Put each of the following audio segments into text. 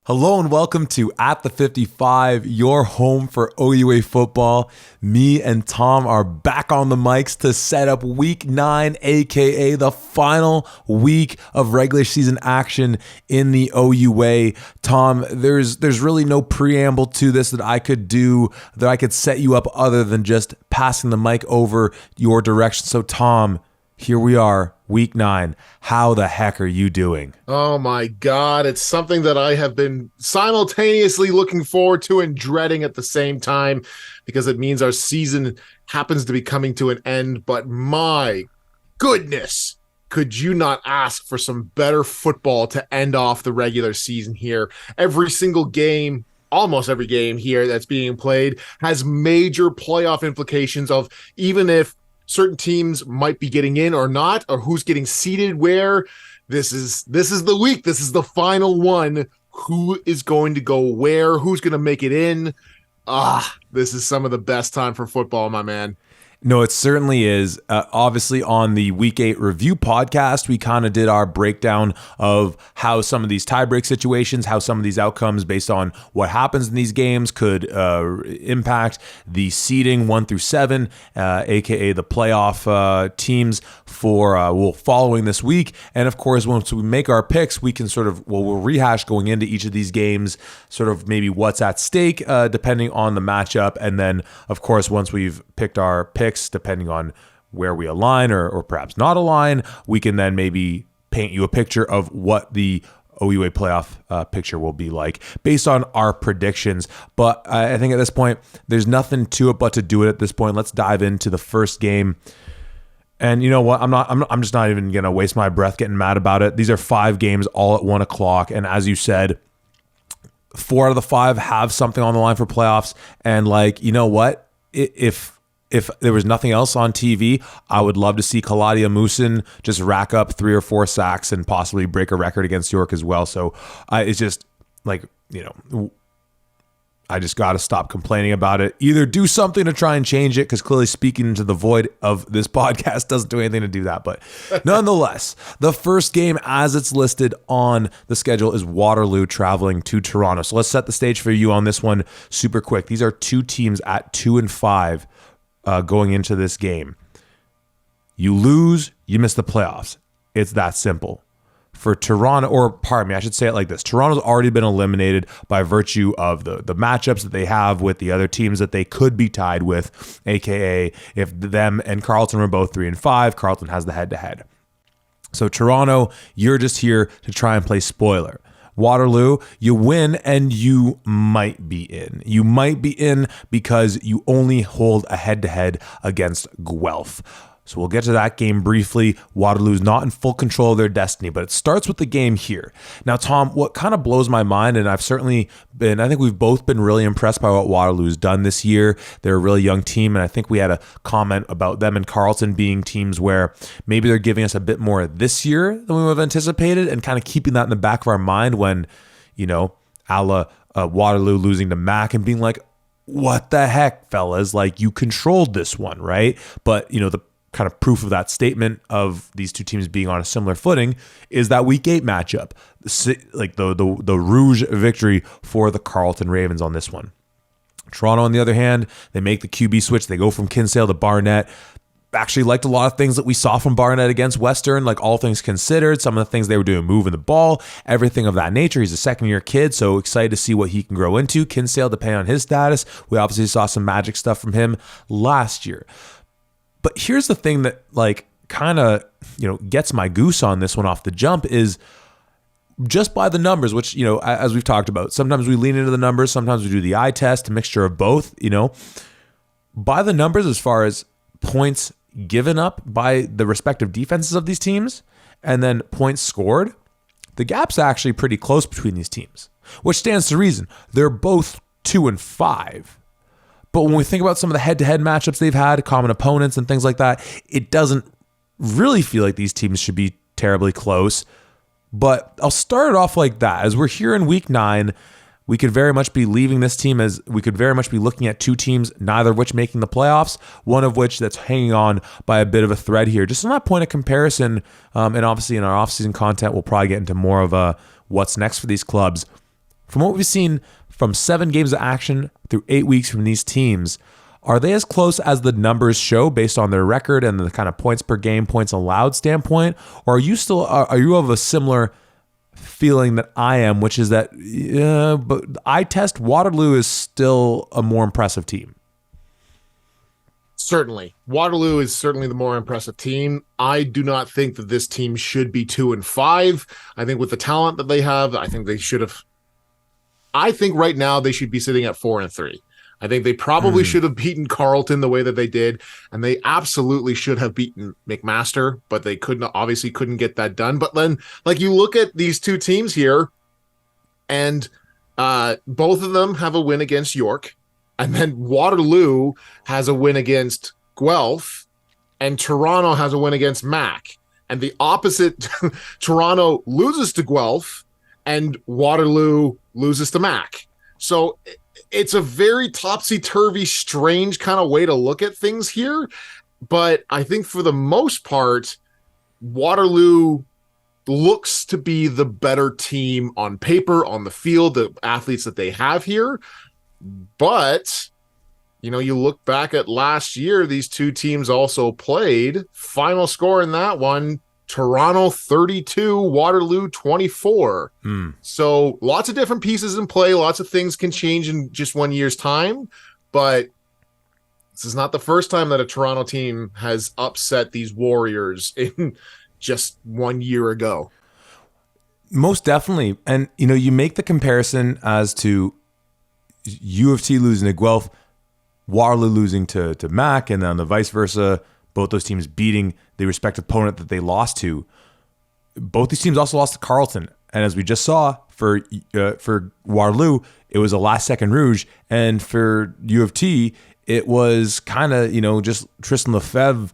Hello and welcome to At the 55, your home for OUA football. Me and Tom are back on the mics to set up week 9, aka the final week of regular season action in the OUA. Tom, there's really no preamble to this that I could do, that I could set you up other than just passing the mic over your direction. So Tom, here we are, week 9. How the heck are you doing? Oh my God, it's something that I have been simultaneously looking forward to and dreading at the same time, because it means our season happens to be coming to an end. But my goodness, could you not ask for some better football to end off the regular season here? Every single game, almost every game here that's being played has major playoff implications of even if certain teams might be getting in or not, or who's getting seated where. This is the week. This is the final one. Who is going to go where? Who's going to make it in? This is some of the best time for football, my man. No, it certainly is. Obviously, on the Week 8 review podcast, we kind of did our breakdown of how some of these tiebreak situations, how some of these outcomes based on what happens in these games could impact the seeding 1 through 7, aka the playoff teams for following this week. And of course, once we make our picks, we can we'll rehash going into each of these games, sort of maybe what's at stake, depending on the matchup. And then, of course, once we've picked our picks, depending on where we align or perhaps not align, we can then maybe paint you a picture of what the OUA playoff picture will be like based on our predictions. But I think at this point, there's nothing to it but to do it at this point. Let's dive into the first game. And you know what? I'm just not even gonna waste my breath getting mad about it. These are 5 games all at 1 o'clock, and as you said, 4 out of the 5 have something on the line for playoffs. And you know what? If there was nothing else on TV, I would love to see Kaladia Musin just rack up 3 or 4 sacks and possibly break a record against York as well. So it's just I just got to stop complaining about it. Either do something to try and change it, because clearly speaking into the void of this podcast doesn't do anything to do that. But nonetheless, the first game as it's listed on the schedule is Waterloo traveling to Toronto. So let's set the stage for you on this one super quick. These are 2 teams at 2-5. Going into this game. You lose, you miss the playoffs. It's that simple. For Toronto, or pardon me, I should say it like this. Toronto's already been eliminated by virtue of the matchups that they have with the other teams that they could be tied with, aka if them and Carleton were both 3-5, Carleton has the head-to-head. So Toronto, you're just here to try and play spoiler. Waterloo, you win and you might be in. You might be in because you only hold a head-to-head against Guelph. So we'll get to that game briefly. Waterloo's not in full control of their destiny, but it starts with the game here. Now, Tom, what kind of blows my mind, and I think we've both been really impressed by what Waterloo's done this year. They're a really young team, and I think we had a comment about them and Carleton being teams where maybe they're giving us a bit more this year than we would have anticipated, and kind of keeping that in the back of our mind when, a la Waterloo losing to Mac and being like, what the heck, fellas? You controlled this one, right? But, the kind of proof of that statement of these 2 teams being on a similar footing is that week 8 matchup, the Rouge victory for the Carleton Ravens on this one. Toronto, on the other hand, they make the QB switch. They go from Kinsale to Barnett. Actually liked a lot of things that we saw from Barnett against Western, all things considered, some of the things they were doing, moving the ball, everything of that nature. He's a second-year kid, so excited to see what he can grow into. Kinsale, depending on his status, we obviously saw some magic stuff from him last year. But here's the thing that gets my goose on this one off the jump is just by the numbers, which, as we've talked about, sometimes we lean into the numbers, sometimes we do the eye test, a mixture of both, by the numbers as far as points given up by the respective defenses of these teams and then points scored, the gap's actually pretty close between these teams, which stands to reason. They're both 2-5. But when we think about some of the head-to-head matchups they've had, common opponents and things like that, it doesn't really feel like these teams should be terribly close. But I'll start it off like that. As we're here in week 9, we could very much be leaving this team as we could very much be looking at 2 teams, neither of which making the playoffs, one of which that's hanging on by a bit of a thread here. Just on that point of comparison, and obviously in our offseason content, we'll probably get into more of what's next for these clubs. From what we've seen from 7 games of action through 8 weeks from these teams, are they as close as the numbers show based on their record and the kind of points per game, points allowed standpoint? Or are you of a similar feeling that I am, which is that but eye test, Waterloo is still a more impressive team? Certainly. Waterloo is certainly the more impressive team. I do not think that this team should be 2-5. I think with the talent that they have, I think right now they should be sitting at 4-3. I think they probably should have beaten Carleton the way that they did, and they absolutely should have beaten McMaster, but they obviously couldn't get that done. But then, like, you look at these two teams here, and both of them have a win against York, and then Waterloo has a win against Guelph, and Toronto has a win against Mac. And the opposite, Toronto loses to Guelph, and Waterloo loses to Mac. So it's a very topsy-turvy, strange kind of way to look at things here. But I think for the most part, Waterloo looks to be the better team on paper, on the field, the athletes that they have here. But, you look back at last year, these two teams also played. Final score in that one, Toronto 32, Waterloo 24. So lots of different pieces in play. Lots of things can change in just 1 year's time. But this is not the first time that a Toronto team has upset these Warriors in just 1 year ago. Most definitely. And, you make the comparison as to U of T losing to Guelph, Waterloo losing to Mac, and then the vice versa, both those teams beating the respective opponent that they lost to. Both these teams also lost to Carleton. And as we just saw, for Waterloo, it was a last-second rouge. And for U of T, it was kind of, just Tristan Lefevre-ing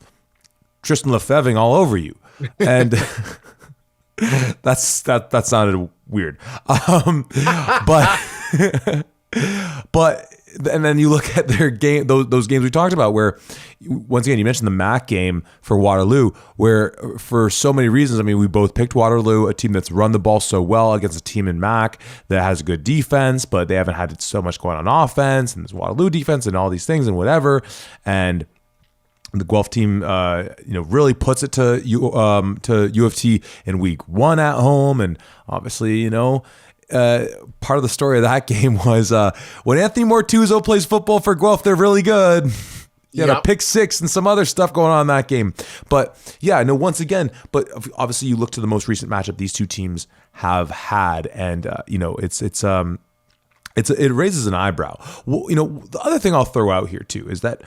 all over you. And that sounded weird. But and then you look at their game, those games we talked about, where once again you mentioned the MAC game for Waterloo, where for so many reasons, we both picked Waterloo, a team that's run the ball so well against a team in MAC that has good defense, but they haven't had so much going on offense, and there's Waterloo defense and all these things and whatever, and the Guelph team, really puts it to U of T in week 1 at home, and obviously, part of the story of that game was when Anthony Mortuzzo plays football for Guelph, they're really good. You had a pick 6 and some other stuff going on in that game. But once again, but obviously you look to the most recent matchup these two teams have had, and it raises an eyebrow. Well, the other thing I'll throw out here too is that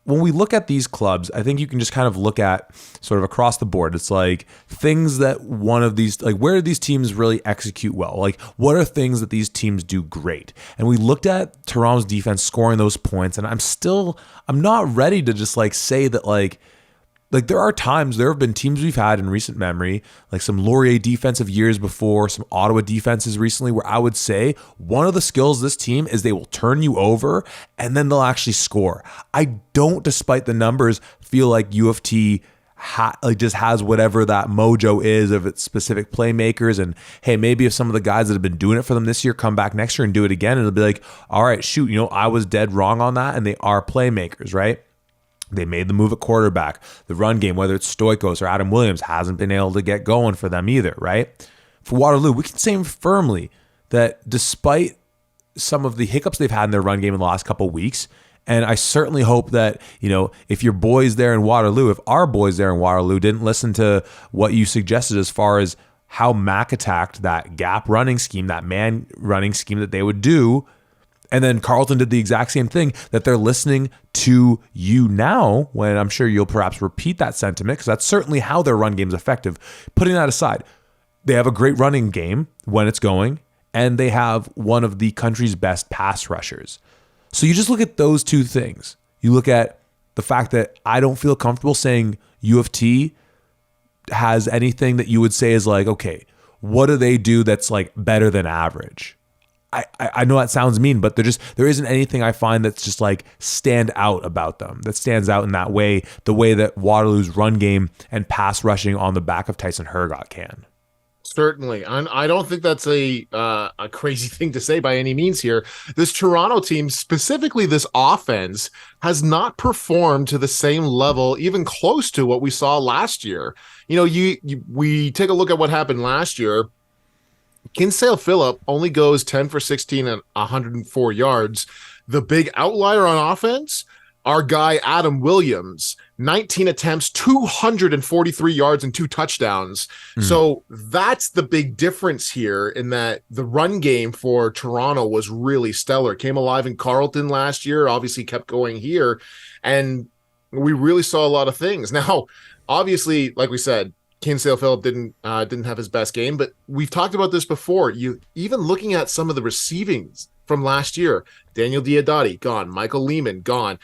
when we look at these clubs, I think you can just kind of look at sort of across the board. It's like things that one of these, like where do these teams really execute well? Like what are things that these teams do great? And we looked at Toronto's defense scoring those points, and I'm not ready to just like say that like there have been teams we've had in recent memory, like some Laurier defensive years before, some Ottawa defenses recently, where I would say one of the skills of this team is they will turn you over and then they'll actually score. I don't, despite the numbers, feel like U of T just has whatever that mojo is of its specific playmakers. And hey, maybe if some of the guys that have been doing it for them this year come back next year and do it again, it'll be like, all right, shoot, I was dead wrong on that, and they are playmakers, right? They made the move at quarterback. The run game, whether it's Stoikos or Adam Williams, hasn't been able to get going for them either, right? For Waterloo, we can say firmly that despite some of the hiccups they've had in their run game in the last couple of weeks, and I certainly hope that, if your boys there in Waterloo, if our boys there in Waterloo didn't listen to what you suggested as far as how Mac attacked that gap running scheme, that man running scheme that they would do, and then Carleton did the exact same thing, that they're listening to you now, when I'm sure you'll perhaps repeat that sentiment, because that's certainly how their run game is effective. Putting that aside, they have a great running game when it's going, and they have one of the country's best pass rushers. So you just look at those two things. You look at the fact that I don't feel comfortable saying U of T has anything that you would say is like, okay, what do they do that's like better than average? I know that sounds mean, but there isn't anything I find that's just like stand out about them, that stands out in that way, the way that Waterloo's run game and pass rushing on the back of Tyson Hergott can. Certainly. I don't think that's a crazy thing to say by any means here. This Toronto team, specifically this offense, has not performed to the same level, even close to what we saw last year. You know, we take a look at what happened last year. Kinsale Phillip only goes 10 for 16 and 104 yards. The big outlier on offense, our guy Adam Williams, 19 attempts, 243 yards and 2 touchdowns. So that's the big difference here, in that the run game for Toronto was really stellar. Came alive in Carleton last year, obviously kept going here, and we really saw a lot of things. Now, obviously, like we said, Kinsale Phillip didn't have his best game, but we've talked about this before. You even looking at some of the receivings from last year, Daniel Diodati gone, Michael Lehman gone,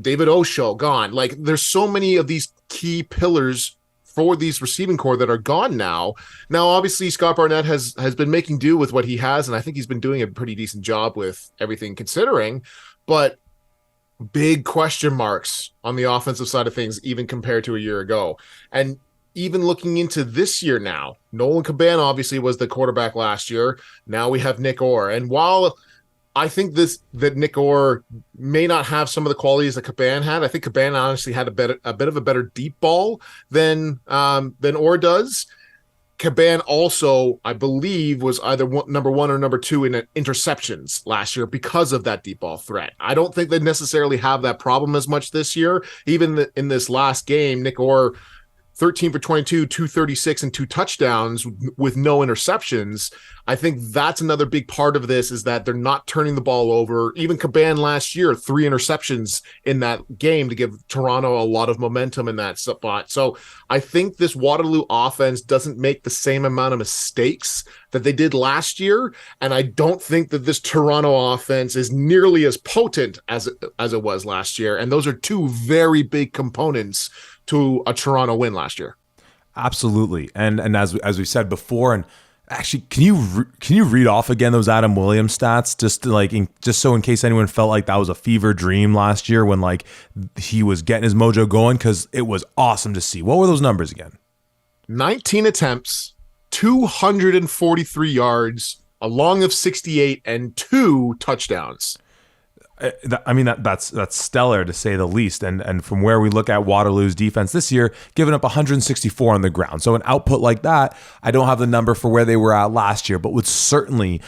David Osho gone. Like, there's so many of these key pillars for these receiving core that are gone now. Now, obviously, Scott Barnett has been making do with what he has, and I think he's been doing a pretty decent job with everything considering, but big question marks on the offensive side of things, even compared to a year ago. And even looking into this year now, Nolan Caban obviously was the quarterback last year. Now we have Nick Orr. And while I think that Nick Orr may not have some of the qualities that Caban had, I think Caban honestly had a bit of a better deep ball than Orr does. Caban also, I believe, was either number 1 or number 2 in interceptions last year because of that deep ball threat. I don't think they necessarily have that problem as much this year. Even in this last game, Nick Orr, 13 for 22, 236, and 2 touchdowns with no interceptions. I think that's another big part of this, is that they're not turning the ball over. Even Caban last year, 3 interceptions in that game to give Toronto a lot of momentum in that spot. So I think this Waterloo offense doesn't make the same amount of mistakes that they did last year. And I don't think that this Toronto offense is nearly as potent as it was last year. And those are 2 very big components to a Toronto win last year. Absolutely. And as we said before, and actually, can you read off again those Adam Williams stats, just so in case anyone felt like that was a fever dream last year when like he was getting his mojo going, because it was awesome to see. What were those numbers again? 19 attempts, 243 yards, a long of 68, and 2 touchdowns. I mean, that's stellar to say the least. And from where we look at Waterloo's defense this year, giving up 164 on the ground. So an output like that, I don't have the number for where they were at last year, but would certainly,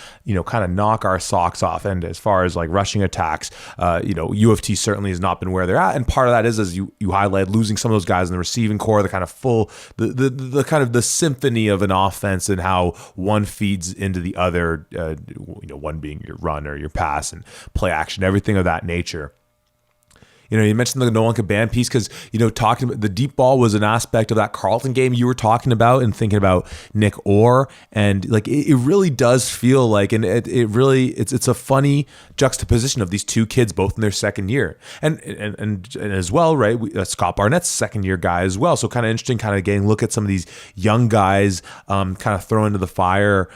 kind of knock our socks off. And as far as like rushing attacks, U of T certainly has not been where they're at. And part of that is, as you highlighted, losing some of those guys in the receiving core, the kind of the kind of the symphony of an offense and how one feeds into the other, one being your run or your pass and play action, everything of that nature. You mentioned the Nolan Caban piece because, talking about the deep ball was an aspect of that Carleton game you were talking about and thinking about Nick Orr. And like, it really does feel like, and it's a funny juxtaposition of these 2 kids, both in their second year. And as well, right, Scott Barnett's second year guy as well. So kind of interesting, kind of getting a look at some of these young guys kind of thrown into the fire.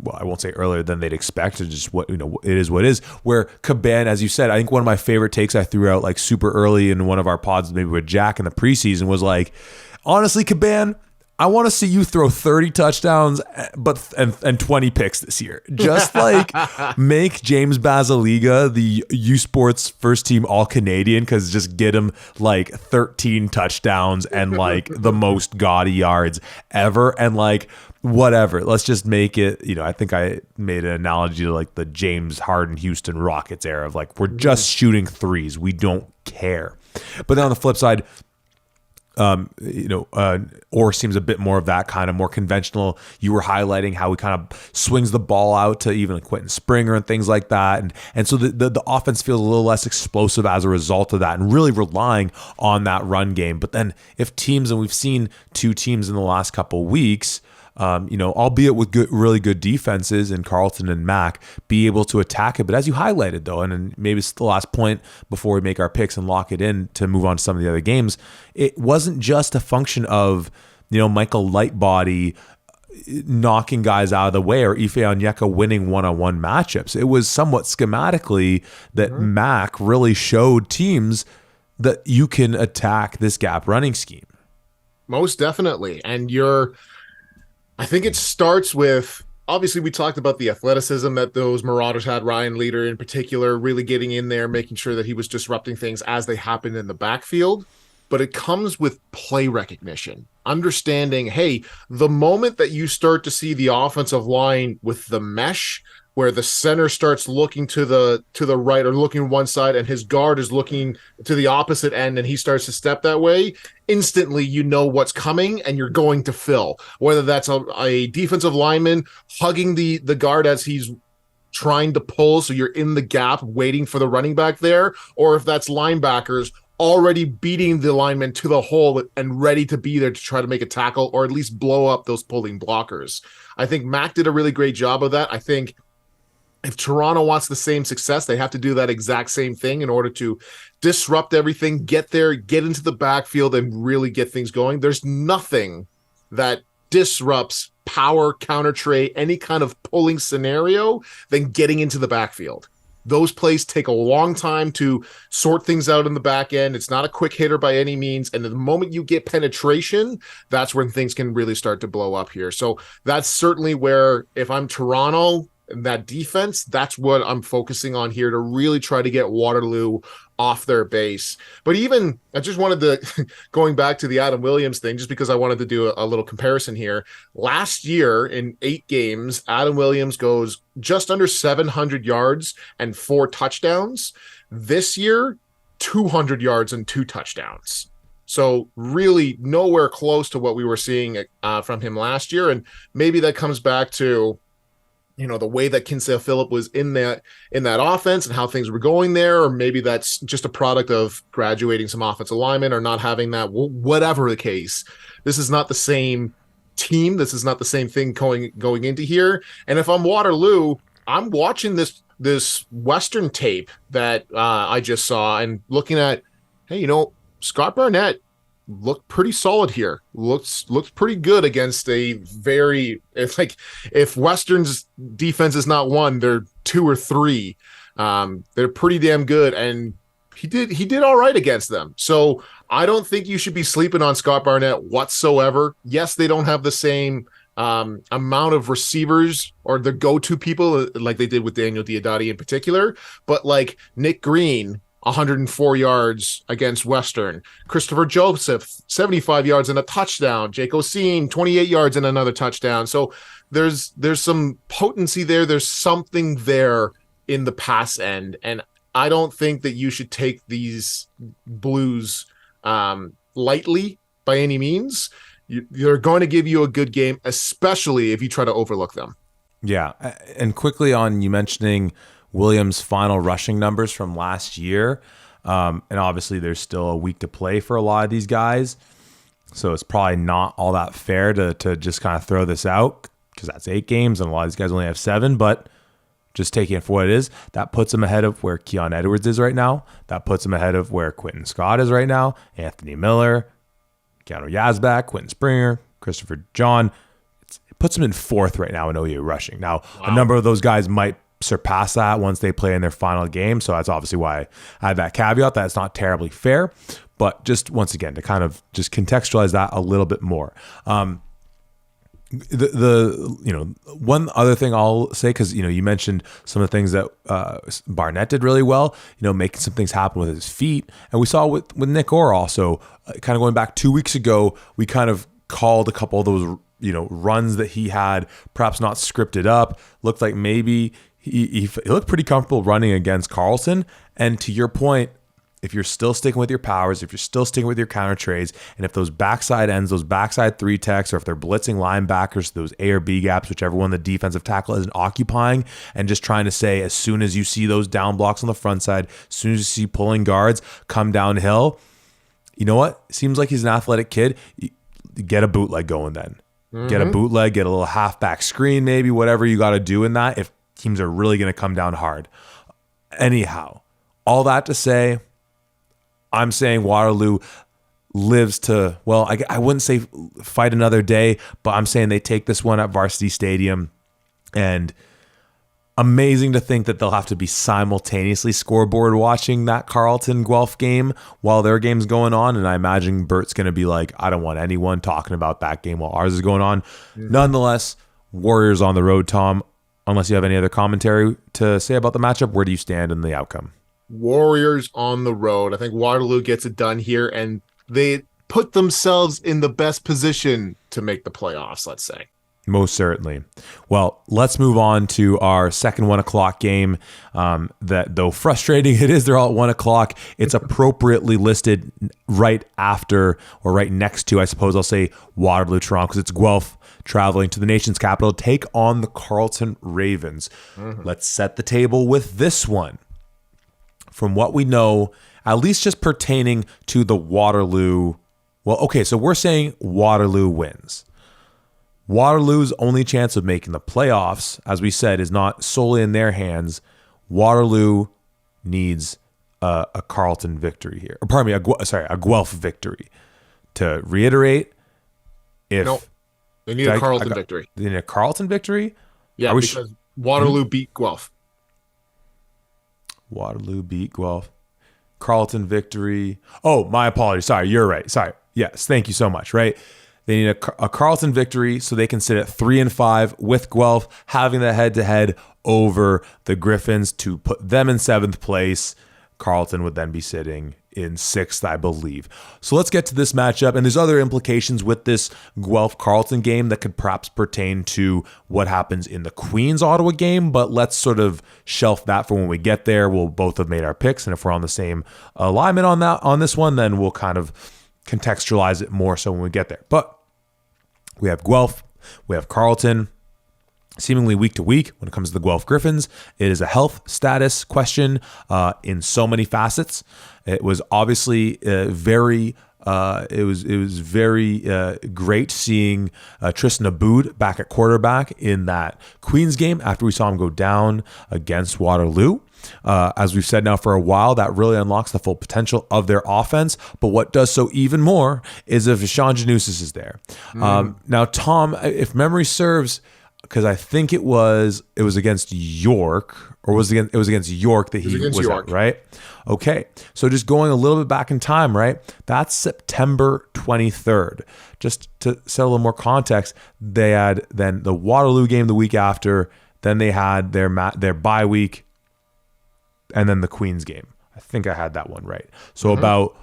Well, I won't say earlier than they'd expect. It's just what, it is what it is. Where Caban, as you said, I think one of my favorite takes I threw out like super early in one of our pods, maybe with Jack in the preseason, was like, honestly, Caban, I want to see you throw 30 touchdowns, and 20 picks this year. Just like make James Basiliga the U Sports first team All-Canadian, because just get him like 13 touchdowns and like the most gaudy yards ever. And like, whatever, let's just make it, I think I made an analogy to like the James Harden Houston Rockets era of like, we're just shooting threes. We don't care. But then on the flip side, Orr seems a bit more of that kind of more conventional. You were highlighting how he kind of swings the ball out to even Quentin Springer and things like that. And so the offense feels a little less explosive as a result of that, and really relying on that run game. But then if teams, and we've seen 2 teams in the last couple weeks, albeit with really good defenses in Carleton and Mac, be able to attack it. But as you highlighted, though, and maybe it's the last point before we make our picks and lock it in to move on to some of the other games, it wasn't just a function of, Michael Lightbody knocking guys out of the way or Ife Onyeka winning one-on-one matchups. It was somewhat schematically that Mac really showed teams that you can attack this gap running scheme. Most definitely. And I think it starts with, obviously we talked about the athleticism that those Marauders had, Ryan Leader in particular, really getting in there, making sure that he was disrupting things as they happened in the backfield. But it comes with play recognition, understanding, hey, the moment that you start to see the offensive line with the mesh, where the center starts looking to the right or looking one side and his guard is looking to the opposite end and he starts to step that way, instantly you know what's coming and you're going to fill, whether that's a defensive lineman hugging the guard as he's trying to pull, so you're in the gap waiting for the running back there, or if that's linebackers already beating the lineman to the hole and ready to be there to try to make a tackle or at least blow up those pulling blockers. I think Mac did a really great job of that. I think if Toronto wants the same success, they have to do that exact same thing in order to disrupt everything, get there, get into the backfield, and really get things going. There's nothing that disrupts power, counter trade, any kind of pulling scenario than getting into the backfield. Those plays take a long time to sort things out in the back end. It's not a quick hitter by any means. And the moment you get penetration, that's when things can really start to blow up here. So that's certainly where, if I'm Toronto, that defense, that's what I'm focusing on here to really try to get Waterloo off their base. But even, I just wanted to, going back to the Adam Williams thing, just because I wanted to do a little comparison here. Last year in 8 games, Adam Williams goes just under 700 yards and 4 touchdowns. This year, 200 yards and 2 touchdowns. So really nowhere close to what we were seeing from him last year. And maybe that comes back to, you know, the way that Kinsale Phillip was in that offense and how things were going there, or maybe that's just a product of graduating some offensive linemen or not having that, whatever the case. This is not the same team. This is not the same thing going into here. And if I'm Waterloo, I'm watching this Western tape that I just saw and looking at, hey, you know, Scott Barnett looked pretty solid here. Looks pretty good against a very, if Western's defense is not 1, they're 2 or 3. They're pretty damn good, and he did all right against them. So I don't think you should be sleeping on Scott Barnett whatsoever. Yes, they don't have the same amount of receivers or the go-to people like they did with Daniel Diodati in particular, but like Nick Green, 104 yards against Western. Christopher Joseph, 75 yards and a touchdown. Jake Oseen, 28 yards and another touchdown. So there's some potency there. There's something there in the pass end. And I don't think that you should take these Blues lightly by any means. They're going to give you a good game, especially if you try to overlook them. Yeah. And quickly on you mentioning Williams' final rushing numbers from last year. And obviously there's still a week to play for a lot of these guys. So it's probably not all that fair to just kind of throw this out because that's 8 games and a lot of these guys only have 7, but just taking it for what it is, that puts him ahead of where Keon Edwards is right now. That puts him ahead of where Quentin Scott is right now, Anthony Miller, Keanu Yazbek, Quentin Springer, Christopher John. It puts him in 4th right now in OU rushing. Now, wow. A number of those guys might surpass that once they play in their final game. So that's obviously why I had that caveat that it's not terribly fair, but just once again, to kind of just contextualize that a little bit more. One other thing I'll say, because, you mentioned some of the things that Barnett did really well, making some things happen with his feet. And we saw with Nick Orr also, kind of going back 2 weeks ago, we kind of called a couple of those, runs that he had, perhaps not scripted up, looked like maybe he looked pretty comfortable running against Carlson. And to your point, if you're still sticking with your powers, if you're still sticking with your counter trades, and if those backside ends, those backside 3 techs, or if they're blitzing linebackers, those A or B gaps, whichever one the defensive tackle isn't occupying, and just trying to say, as soon as you see those down blocks on the front side, as soon as you see pulling guards come downhill, you know what? Seems like he's an athletic kid. Get a bootleg going then. Mm-hmm. Get a bootleg, get a little halfback screen, maybe, whatever you got to do in that if teams are really going to come down hard. Anyhow, all that to say, I'm saying Waterloo lives to, well, I wouldn't say fight another day, but I'm saying they take this one at Varsity Stadium. And Amazing to think that they'll have to be simultaneously scoreboard watching that Carleton Guelph game while their game's going on. And I imagine Bert's going to be like, I don't want anyone talking about that game while ours is going on. Mm-hmm. Nonetheless, Warriors on the road, Tom. Unless you have any other commentary to say about the matchup, where do you stand in the outcome? Warriors on the road. I think Waterloo gets it done here, and they put themselves in the best position to make the playoffs, let's say. Most certainly. Well, let's move on to our second 1 o'clock game. That, though frustrating it is, they're all at 1 o'clock. It's appropriately listed right after, or right next to, I suppose I'll say, Waterloo Toronto, because it's Guelph traveling to the nation's capital to take on the Carleton Ravens. Let's set the table with this one. From what we know, at least just pertaining to the Waterloo. Well, okay, so we're saying Waterloo wins. Waterloo's only chance of making the playoffs, as we said, is not solely in their hands. Waterloo needs a Carleton victory here. Or pardon me, a Guelph victory. To reiterate, they need a Carleton victory. They need a Carleton victory? Yeah, because Waterloo beat Guelph. Waterloo beat Guelph. Carleton victory. Oh, my apologies. Sorry, you're right. Sorry. Yes, thank you so much, right? They need a Carleton victory so they can sit at 3-5 with Guelph, having the head-to-head over the Griffins to put them in 7th place. Carleton would then be sitting in 6th, I believe. So let's get to this matchup. And there's other implications with this Guelph-Carleton game that could perhaps pertain to what happens in the Queens-Ottawa game, but let's sort of shelf that for when we get there. We'll both have made our picks, and if we're on the same alignment on this one, then we'll kind of contextualize it more so when we get there. But we have Guelph, we have Carleton. Seemingly week to week when it comes to the Guelph Griffins, it is a health status question in so many facets. It was obviously very great seeing Tristan Aboud back at quarterback in that Queens game after we saw him go down against Waterloo. As we've said now for a while, that really unlocks the full potential of their offense. But what does so even more is if Sean Janusis is there. Now, Tom, if memory serves, because I think it was against York, or it was against York that he was at, right? Okay, so just going a little bit back in time, right? That's September 23rd. Just to set a little more context, they had then the Waterloo game the week after, then they had their bye week, and then the Queens game. I think I had that one right. So about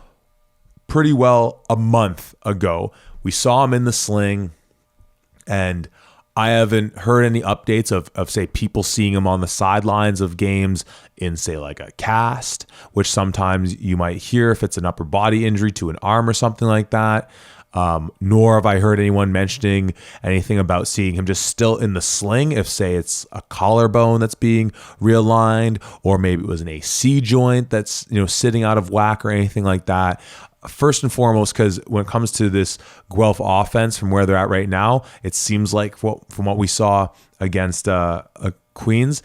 pretty well a month ago, we saw him in the sling, and I haven't heard any updates of say people seeing him on the sidelines of games in say like a cast, which sometimes you might hear if it's an upper body injury to an arm or something like that. Nor have I heard anyone mentioning anything about seeing him just still in the sling if say it's a collarbone that's being realigned, or maybe it was an AC joint that's sitting out of whack or anything like that. First and foremost, because when it comes to this Guelph offense, from where they're at right now, it seems like from what we saw against Queens,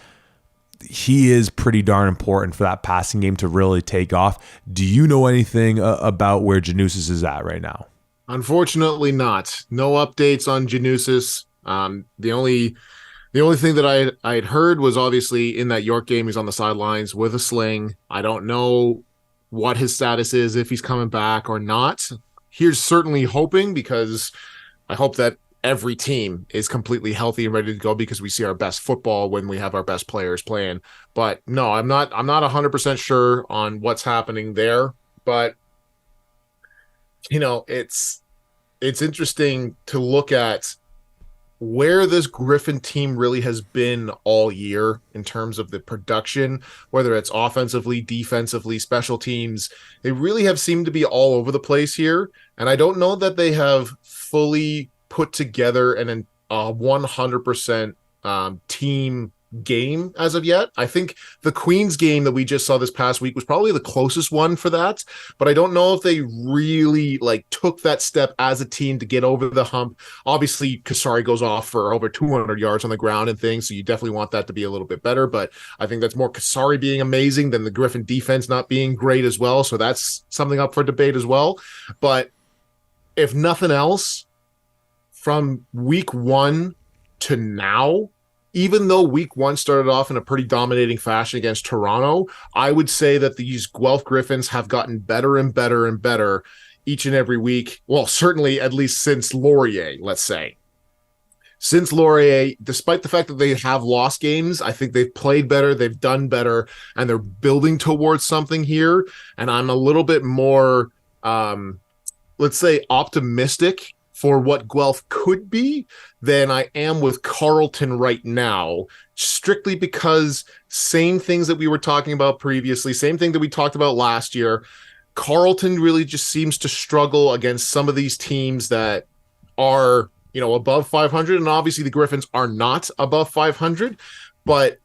he is pretty darn important for that passing game to really take off. Do you know anything about where Janusis is at right now? Unfortunately not. No updates on Janusis. The only thing that I had heard was obviously in that York game, he's on the sidelines with a sling. I don't know what his status is, if he's coming back or not. Here's certainly hoping, because I hope that every team is completely healthy and ready to go, because we see our best football when we have our best players playing. But no, I'm not 100% sure on what's happening there. But it's interesting to look at where this Griffin team really has been all year in terms of the production, whether it's offensively, defensively, special teams. They really have seemed to be all over the place here. And I don't know that they have fully put together a 100% team game as of yet. I think the Queens game that we just saw this past week was probably the closest one for that, but I don't know if they really took that step as a team to get over the hump. Obviously Kasari goes off for over 200 yards on the ground and things, so you definitely want that to be a little bit better, but I think that's more Kasari being amazing than the Griffin defense not being great as well, so that's something up for debate as well. But if nothing else, from week 1 to now, even though week one started off in a pretty dominating fashion against Toronto, I would say that these Guelph Griffins have gotten better and better and better each and every week. Well, certainly at least since Laurier, let's say. Since Laurier, despite the fact that they have lost games, I think they've played better, they've done better, and they're building towards something here. And I'm a little bit more, let's say, optimistic for what Guelph could be than I am with Carleton right now, strictly because same things that we were talking about previously, same thing that we talked about last year. Carleton really just seems to struggle against some of these teams that are, above 500, and obviously the Griffins are not above 500, but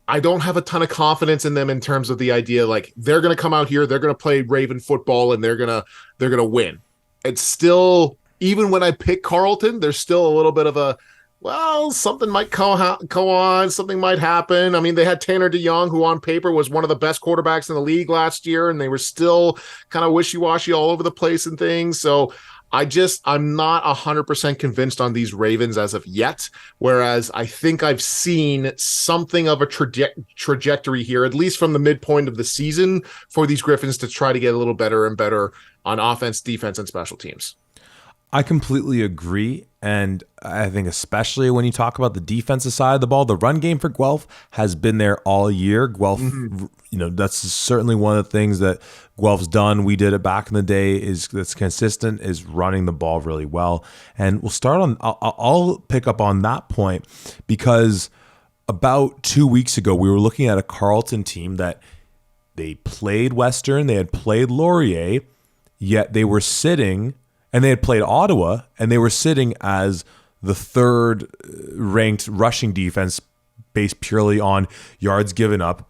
I don't have a ton of confidence in them in terms of the idea like they're going to come out here, they're going to play Raven football, and they're going to win. It's still, even when I pick Carleton, there's still a little bit of a, well, something might go on, something might happen. I mean, they had Tanner DeYoung, who on paper was one of the best quarterbacks in the league last year, and they were still kind of wishy-washy all over the place and things. So I'm not 100% convinced on these Ravens as of yet, whereas I think I've seen something of a trajectory here, at least from the midpoint of the season, for these Griffins to try to get a little better and better on offense, defense, and special teams. I completely agree. And I think especially when you talk about the defensive side of the ball, the run game for Guelph has been there all year. Guelph, that's certainly one of the things that Guelph's done. We did it back in the day, that's consistent, is running the ball really well. And we'll start on, I'll pick up on that point, because about 2 weeks ago, we were looking at a Carleton team that they played Western, they had played Laurier, yet they were sitting, and they had played Ottawa, and they were sitting as the third ranked rushing defense based purely on yards given up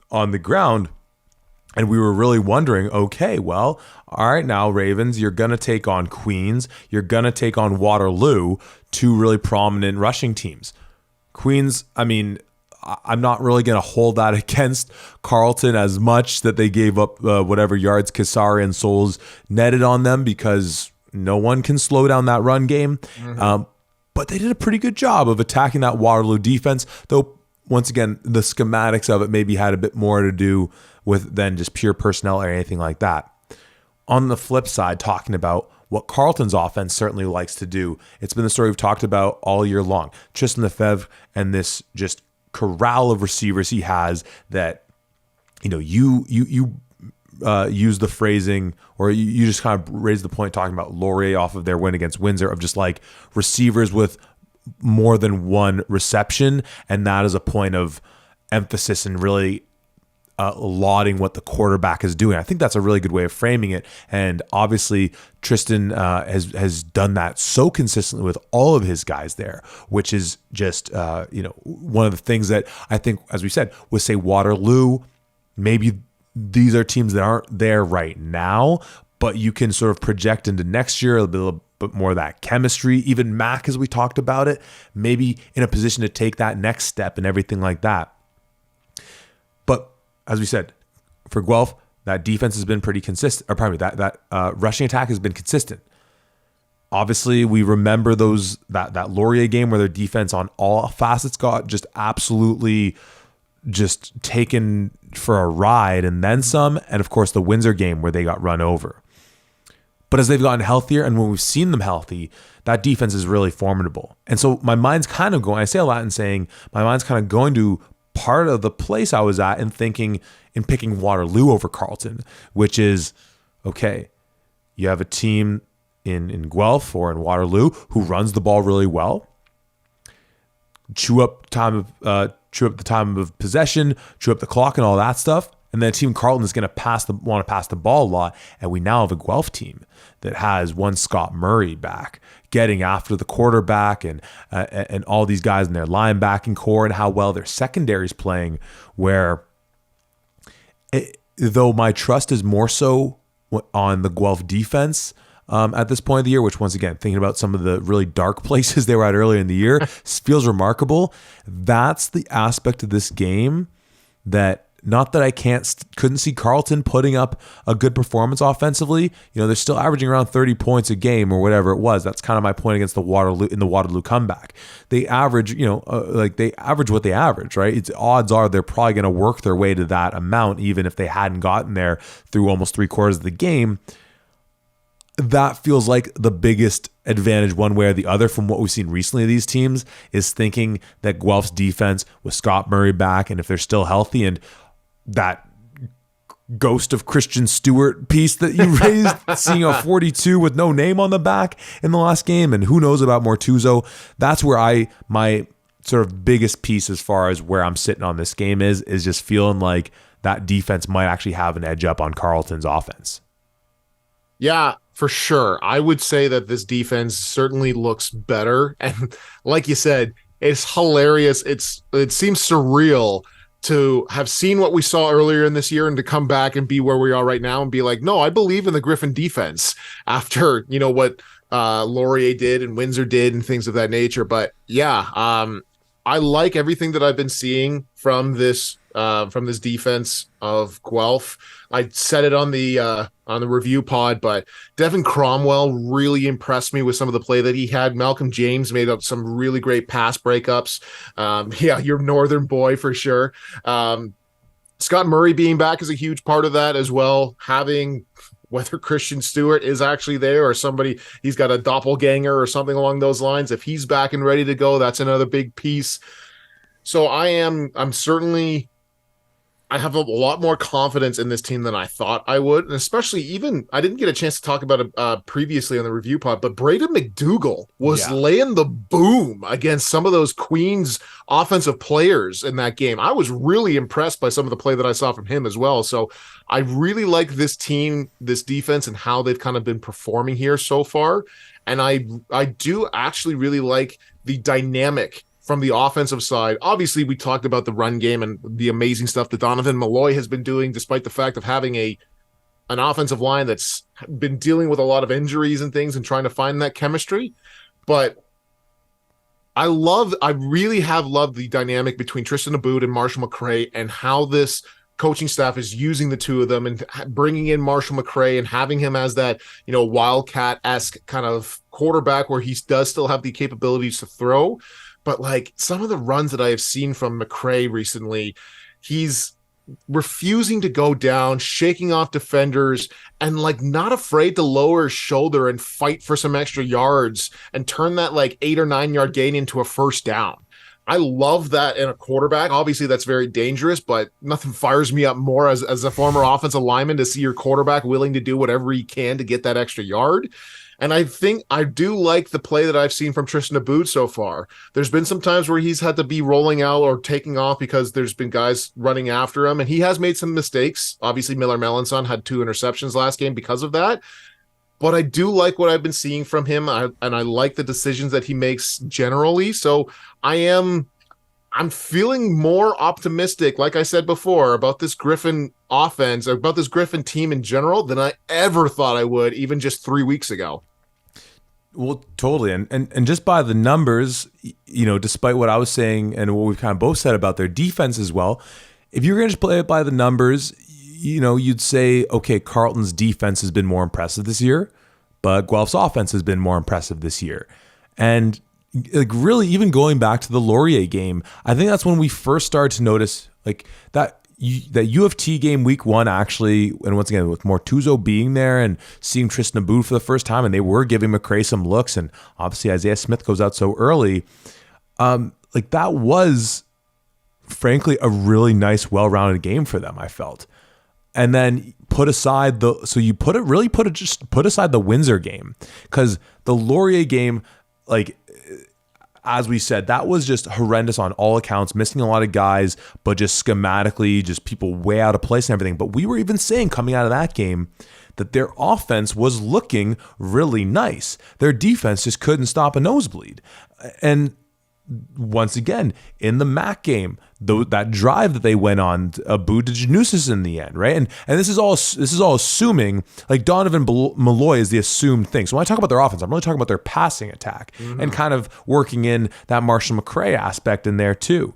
on the ground. And we were really wondering, okay, well, all right, now Ravens, you're going to take on Queens, you're going to take on Waterloo, two really prominent rushing teams. Queens, I mean, I'm not really going to hold that against Carleton as much, that they gave up whatever yards Kasari and Souls netted on them, because no one can slow down that run game. But they did a pretty good job of attacking that Waterloo defense, though once again, the schematics of it maybe had a bit more to do with than just pure personnel or anything like that. On the flip side, talking about what Carleton's offense certainly likes to do, it's been the story we've talked about all year long. Tristan Lefebvre and this just corral of receivers he has that, you use the phrasing, or you just kind of raise the point talking about Laurier off of their win against Windsor, of just like receivers with more than one reception, and that is a point of emphasis and really lauding what the quarterback is doing. I think that's a really good way of framing it, and obviously Tristan has done that so consistently with all of his guys there, which is just one of the things that I think, as we said, with say Waterloo, maybe these are teams that aren't there right now, but you can sort of project into next year a little bit more of that chemistry. Even Mac, as we talked about it, maybe in a position to take that next step and everything like that. But as we said, for Guelph, that defense has been pretty consistent, or pardon me, that rushing attack has been consistent. Obviously, we remember that Laurier game where their defense on all facets got just absolutely just taken for a ride and then some, and of course the Windsor game where they got run over. But as they've gotten healthier, and when we've seen them healthy, that defense is really formidable. And so my mind's kind of going, I say a lot in saying, my mind's kind of going to part of the place I was at and thinking in picking Waterloo over Carleton, which is, okay, you have a team in Guelph or in Waterloo who runs the ball really well, chew up the time of possession, chew up the clock and all that stuff. And then Team Carleton is going to want to pass the ball a lot. And we now have a Guelph team that has one Scott Murray back, getting after the quarterback and all these guys in their linebacking core, and how well their secondary is playing, where though my trust is more so on the Guelph defense at this point of the year, which once again, thinking about some of the really dark places they were at earlier in the year, feels remarkable. That's the aspect of this game that not that I couldn't see Carleton putting up a good performance offensively. They're still averaging around 30 points a game or whatever it was. That's kind of my point against the Waterloo comeback. They average, they average what they average, right? It's odds are they're probably going to work their way to that amount, even if they hadn't gotten there through almost 3/4 of the game. That feels like the biggest advantage one way or the other from what we've seen recently of these teams is thinking that Guelph's defense with Scott Murray back, and if they're still healthy, and that ghost of Christian Stewart piece that you raised, seeing a 42 with no name on the back in the last game, and who knows about Mortuzo. That's where my sort of biggest piece as far as where I'm sitting on this game is just feeling like that defense might actually have an edge up on Carleton's offense. Yeah, for sure. I would say that this defense certainly looks better. And like you said, it's hilarious. It seems surreal to have seen what we saw earlier in this year and to come back and be where we are right now and be like, no, I believe in the Griffin defense after, what Laurier did and Windsor did and things of that nature. But yeah, I like everything that I've been seeing from this defense of Guelph. I said it on the review pod, but Devin Cromwell really impressed me with some of the play that he had. Malcolm James made up some really great pass breakups. Your northern boy for sure. Scott Murray being back is a huge part of that as well. Having whether Christian Stewart is actually there or somebody, he's got a doppelganger or something along those lines. If he's back and ready to go, that's another big piece. So I have a lot more confidence in this team than I thought I would. And especially I didn't get a chance to talk about it previously on the review pod, but Braden McDougall was laying the boom against some of those Queens offensive players in that game. I was really impressed by some of the play that I saw from him as well. So I really like this team, this defense, and how they've kind of been performing here so far. And I do actually really like the dynamic from the offensive side. Obviously, we talked about the run game and the amazing stuff that Donovan Malloy has been doing, despite the fact of having an offensive line that's been dealing with a lot of injuries and things and trying to find that chemistry. But I really have loved the dynamic between Tristan Aboud and Marshall McRae and how this coaching staff is using the two of them and bringing in Marshall McRae and having him as that, Wildcat-esque kind of quarterback where he does still have the capabilities to throw. But like some of the runs that I have seen from McRae recently, he's refusing to go down, shaking off defenders, and like not afraid to lower his shoulder and fight for some extra yards and turn that like 8 or 9 yard gain into a first down. I love that in a quarterback. Obviously, that's very dangerous, but nothing fires me up more as a former offensive lineman to see your quarterback willing to do whatever he can to get that extra yard. And I think I do like the play that I've seen from Tristan Aboud so far. There's been some times where he's had to be rolling out or taking off because there's been guys running after him, and he has made some mistakes. Obviously, Miller Melanson had 2 interceptions last game because of that. But I do like what I've been seeing from him, and I like the decisions that he makes generally. So I'm feeling more optimistic, like I said before, about this Griffin offense, about this Griffin team in general than I ever thought I would, even just 3 weeks ago. Well, totally. And just by the numbers, despite what I was saying and what we've kind of both said about their defense as well, if you're going to just play it by the numbers, you'd say, okay, Carleton's defense has been more impressive this year, but Guelph's offense has been more impressive this year. And like really, even going back to the Laurier game, I think that's when we first started to notice like that U of T game week 1 actually, and once again with Mortuzo being there and seeing Tristan Aboud for the first time, and they were giving McRae some looks, and obviously Isaiah Smith goes out so early, like that was frankly a really nice, well-rounded game for them, I felt. And then put aside the Windsor game, because the Laurier game, like, as we said, that was just horrendous on all accounts, missing a lot of guys, but just schematically, just people way out of place and everything. But we were even saying coming out of that game that their offense was looking really nice. Their defense just couldn't stop a nosebleed. And once again, in the MAC game, that drive that they went on, Aboud to Janusis in the end, right? And this is all assuming, like Donovan Malloy is the assumed thing. So when I talk about their offense, I'm really talking about their passing attack and kind of working in that Marshall McRae aspect in there too.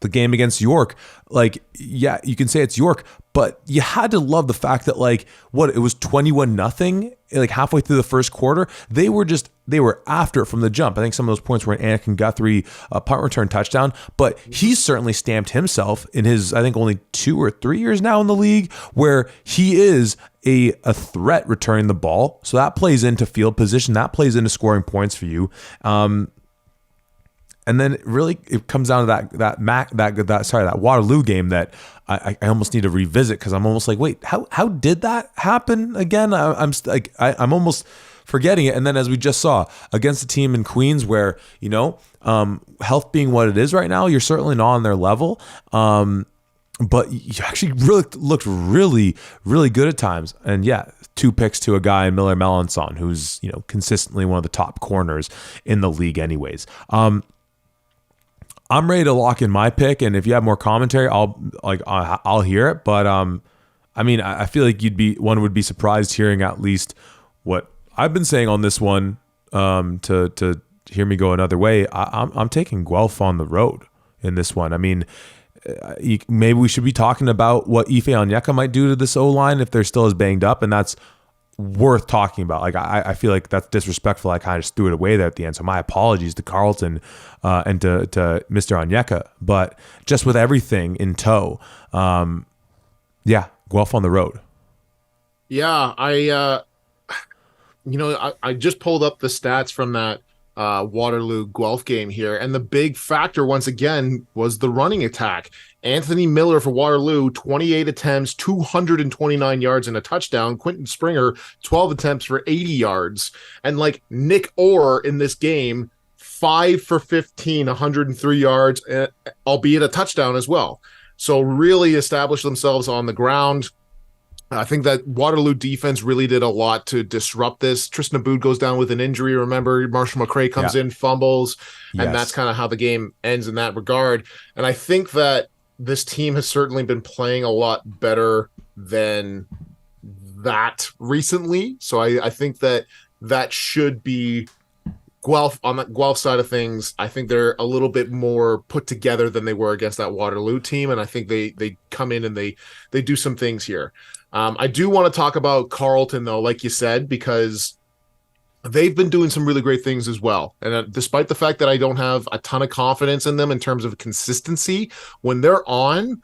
the game against York, like, yeah, you can say it's York, but you had to love the fact that, like, it was 21-0, like halfway through the first quarter. They were after it from the jump. I think some of those points were an Anakin Guthrie punt return touchdown, but he's certainly stamped himself in his, I think, only 2 or 3 years now in the league, where he is a threat returning the ball. So that plays into field position, that plays into scoring points for you. And then really it comes down to that Waterloo game that I almost need to revisit, because I'm almost like, wait, how did that happen again? I'm almost forgetting it. And then, as we just saw against a team in Queens where, health being what it is right now, you're certainly not on their level. But you actually really looked really, really good at times. And yeah, 2 picks to a guy in Miller Melanson, who's, consistently one of the top corners in the league anyways. I'm ready to lock in my pick, and if you have more commentary, I'll hear it. But I feel like one would be surprised hearing at least what I've been saying on this one. To hear me go another way, I'm taking Guelph on the road in this one. I mean, maybe we should be talking about what Ife Onyeka might do to this O-line if they're still as banged up, and that's worth talking about. Like, I feel like that's disrespectful. I kind of just threw it away there at the end. So my apologies to Carlton and to Mr. Onyeka. But just with everything in tow, Guelph on the road. Yeah, I just pulled up the stats from that Waterloo Guelph game here, and the big factor once again was the running attack. Anthony Miller for Waterloo, 28 attempts, 229 yards and a touchdown. Quentin Springer, 12 attempts for 80 yards. And like Nick Orr in this game, 5 for 15, 103 yards, albeit a touchdown as well. So really established themselves on the ground. I think that Waterloo defense really did a lot to disrupt this. Tristan Aboud goes down with an injury. Remember, Marshall McRae comes in, fumbles, and that's kind of how the game ends in that regard. And I think that this team has certainly been playing a lot better than that recently. So I think that should be Guelph. On the Guelph side of things, I think they're a little bit more put together than they were against that Waterloo team. And I think they come in and they do some things here. I do want to talk about Carlton, though, like you said, because they've been doing some really great things as well. And despite the fact that I don't have a ton of confidence in them in terms of consistency, when they're on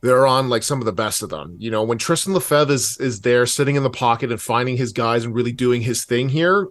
like some of the best of them. When Tristan Lefebvre is there sitting in the pocket and finding his guys and really doing his thing here,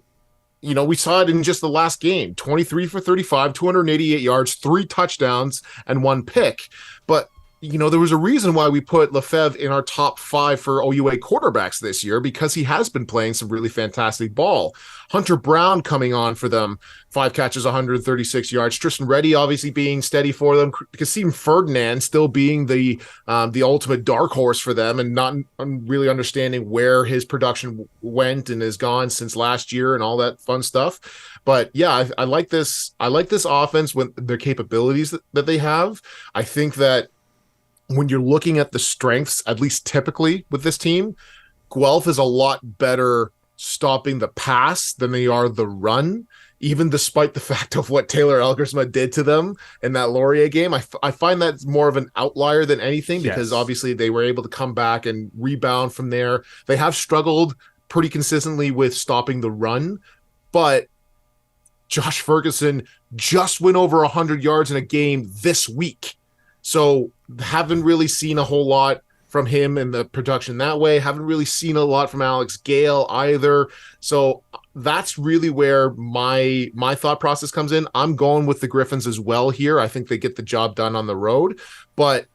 we saw it in just the last game, 23 for 35, 288 yards, 3 touchdowns, and 1 pick. But there was a reason why we put Lefebvre in our top 5 for OUA quarterbacks this year, because he has been playing some really fantastic ball. Hunter Brown coming on for them, 5 catches, 136 yards. Tristan Reddy obviously being steady for them. Kasim Ferdinand still being the ultimate dark horse for them, and not really understanding where his production went and is gone since last year and all that fun stuff. But yeah, I like this. I like this offense with their capabilities that they have. I think that when you're looking at the strengths, at least typically with this team, Guelph is a lot better stopping the pass than they are the run, even despite the fact of what Taylor Elgersma did to them in that Laurier game. I find that more of an outlier than anything, because obviously they were able to come back and rebound from there. They have struggled pretty consistently with stopping the run, but Josh Ferguson just went over 100 yards in a game this week. So haven't really seen a whole lot from him in the production that way. Haven't really seen a lot from Alex Gale either. So that's really where my thought process comes in. I'm going with the Griffins as well here. I think they get the job done on the road, but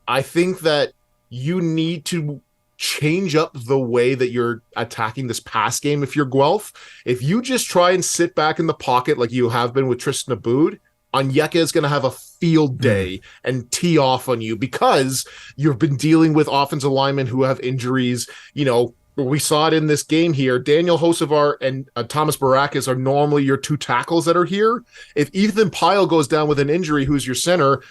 I think that you need to change up the way that you're attacking this pass game. If you're Guelph, if you just try and sit back in the pocket like you have been with Tristan Aboud, Onyeka is going to have a field day and tee off on you, because you've been dealing with offensive linemen who have injuries. We saw it in this game here. Daniel Hocevar and Thomas Barakis are normally your 2 tackles that are here. If Ethan Pyle goes down with an injury, who's your center,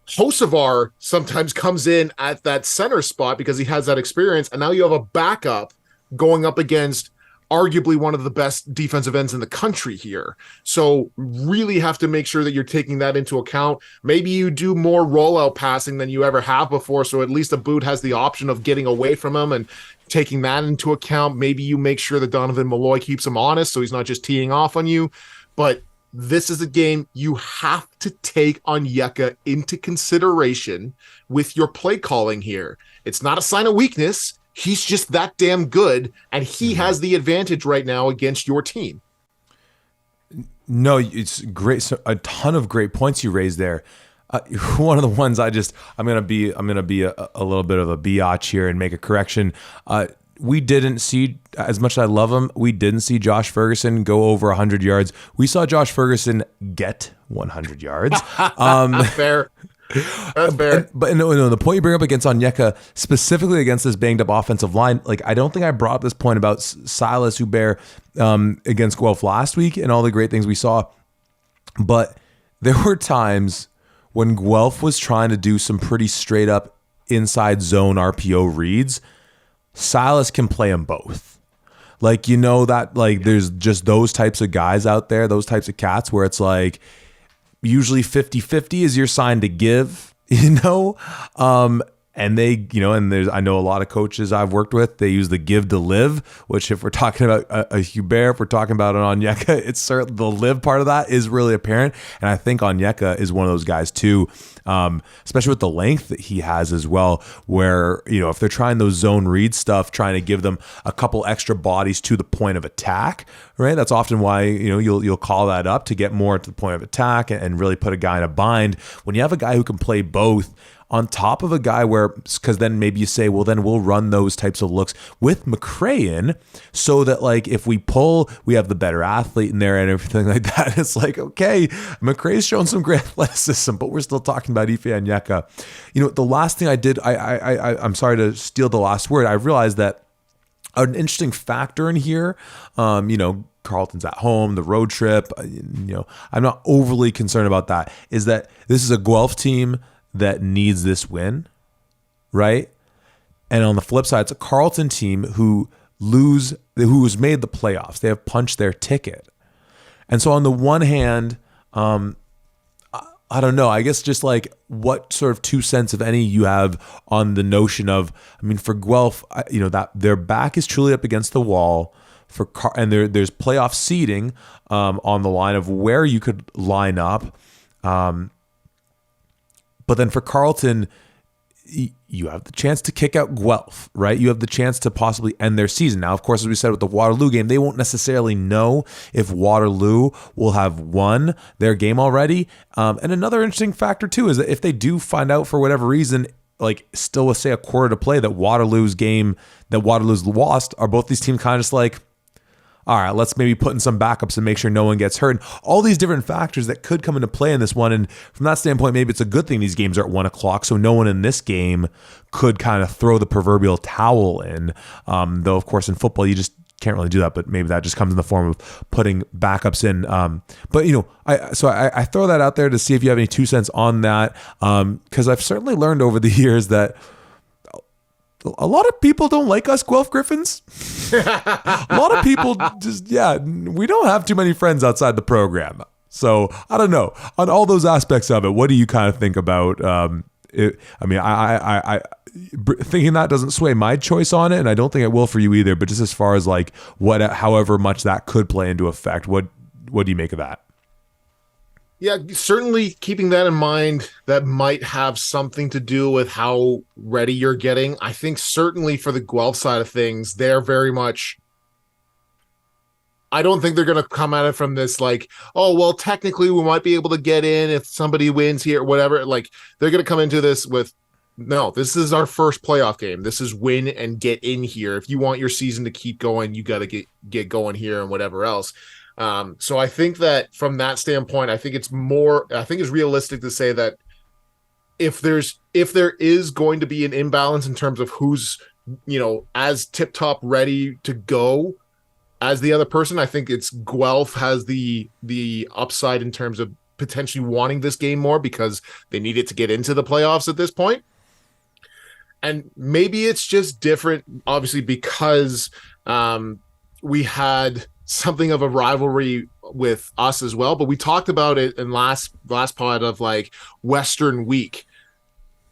Hocevar sometimes comes in at that center spot because he has that experience. And now you have a backup going up against arguably one of the best defensive ends in the country here. So really have to make sure that you're taking that into account. Maybe you do more rollout passing than you ever have before, so at least a boot has the option of getting away from him and taking that into account. Maybe you make sure that Donovan Malloy keeps him honest so he's not just teeing off on you. But this is a game you have to take Onyeka into consideration with your play calling here. It's not a sign of weakness. He's just that damn good, and he has the advantage right now against your team. No, it's great. So a ton of great points you raised there. One of the ones I'm gonna be a little bit of a biatch here and make a correction. We didn't see, as much as I love him, we didn't see Josh Ferguson go over 100 yards. We saw Josh Ferguson get 100 yards. Fair. That's fair. But no, the point you bring up against Onyeka, specifically against this banged up offensive line, like I don't think I brought up this point about Silas Hubert against Guelph last week and all the great things we saw. But there were times when Guelph was trying to do some pretty straight up inside zone RPO reads. Silas can play them both. Like, that like there's just those types of guys out there, those types of cats where it's like, usually 50-50 is your sign to give, and they, and I know a lot of coaches I've worked with, they use the give to live, which if we're talking about a Hubert, if we're talking about an Onyeka, it's certainly the live part of that is really apparent. And I think Onyeka is one of those guys too, especially with the length that he has as well, where, if they're trying those zone read stuff, trying to give them a couple extra bodies to the point of attack, right? That's often why, you'll call that up to get more to the point of attack and really put a guy in a bind. When you have a guy who can play both, on top of a guy because then maybe you say, well, then we'll run those types of looks with McCray so that like if we pull, we have the better athlete in there and everything like that. It's like, okay, McCray's shown some great athleticism, but we're still talking about Ife Onyeka. The last thing I did, I'm sorry to steal the last word. I realized that an interesting factor in here, Carleton's at home, the road trip, I'm not overly concerned about that, is that this is a Guelph team that needs this win, right? And on the flip side, it's a Carleton team who's made the playoffs. They have punched their ticket. And so on the one hand, I don't know, I guess just like what sort of 2 cents, if any, you have on the notion of, for Guelph, that their back is truly up against the wall and there's playoff seeding on the line of where you could line up. But then for Carleton, you have the chance to kick out Guelph, right? You have the chance to possibly end their season. Now, of course, as we said with the Waterloo game, they won't necessarily know if Waterloo will have won their game already. And another interesting factor, too, is that if they do find out for whatever reason, like still with, say, a quarter to play, that Waterloo's lost, are both these teams kind of just like, all right, let's maybe put in some backups and make sure no one gets hurt. All these different factors that could come into play in this one. And from that standpoint, maybe it's a good thing these games are at 1:00. So no one in this game could kind of throw the proverbial towel in. Though, of course, in football, you just can't really do that. But maybe that just comes in the form of putting backups in. But, I throw that out there to see if you have any 2 cents on that. Because I've certainly learned over the years that a lot of people don't like us Guelph Griffins. A lot of people we don't have too many friends outside the program. So I don't know. On all those aspects of it, what do you kind of think about it? I thinking that doesn't sway my choice on it, and I don't think it will for you either, but just as far as like however much that could play into effect, what do you make of that? Yeah, certainly keeping that in mind, that might have something to do with how ready you're getting. I think certainly for the Guelph side of things, they're very much, I don't think they're going to come at it from this like, oh, well, technically we might be able to get in if somebody wins here or whatever. Like they're going to come into this with, no, this is our first playoff game. This is win and get in here. If you want your season to keep going, you got to get going here and whatever else. So I think that from that standpoint, I think it's realistic to say that if there is going to be an imbalance in terms of who's, as tip top ready to go as the other person, I think it's Guelph has the upside in terms of potentially wanting this game more because they need it to get into the playoffs at this point. And maybe it's just different, obviously, because we had something of a rivalry with us as well, but we talked about it in last pod of like Western Week.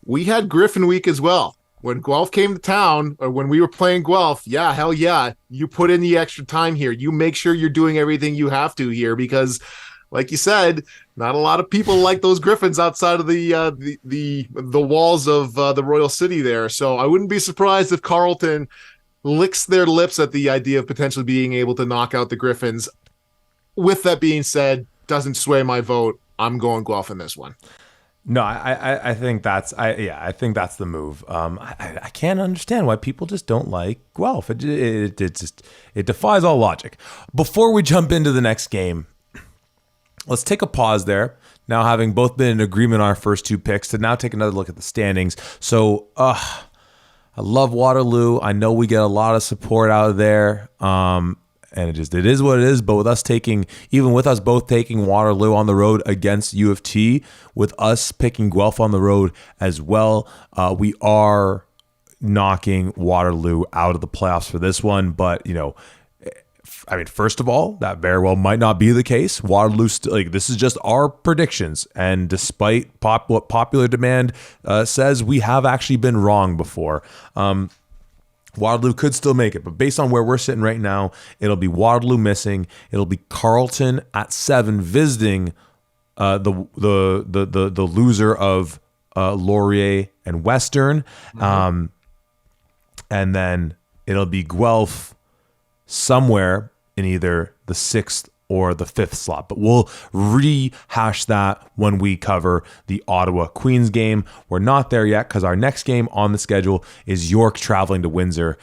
We had Griffin Week as well. When Guelph came to town, or when we were playing Guelph, yeah, hell yeah, you put in the extra time here. You make sure you're doing everything you have to here because, like you said, not a lot of people like those Griffins outside of the walls of the Royal City there. So I wouldn't be surprised if Carleton licks their lips at the idea of potentially being able to knock out the Griffins. With that being said, doesn't sway my vote. I'm going Guelph in this one. No, I think that's I think that's the move. I can't understand why people just don't like Guelph. It defies all logic. Before we jump into the next game, let's take a pause there. Now, having both been in agreement on our first two picks, to now take another look at the standings. So, I love Waterloo. I know we get a lot of support out there. And it is what it is. But with us both taking Waterloo on the road against U of T, with us picking Guelph on the road as well, we are knocking Waterloo out of the playoffs for this one. But, first of all, that very well might not be the case. Waterloo, this is just our predictions. And despite what popular demand says, we have actually been wrong before. Waterloo could still make it, but based on where we're sitting right now, it'll be Waterloo missing. It'll be Carleton at 7 visiting the loser of Laurier and Western, and then it'll be Guelph somewhere in either the 6th or the 5th slot. But we'll rehash that when we cover the Ottawa Queens game. We're not there yet because our next game on the schedule is York traveling to Windsor.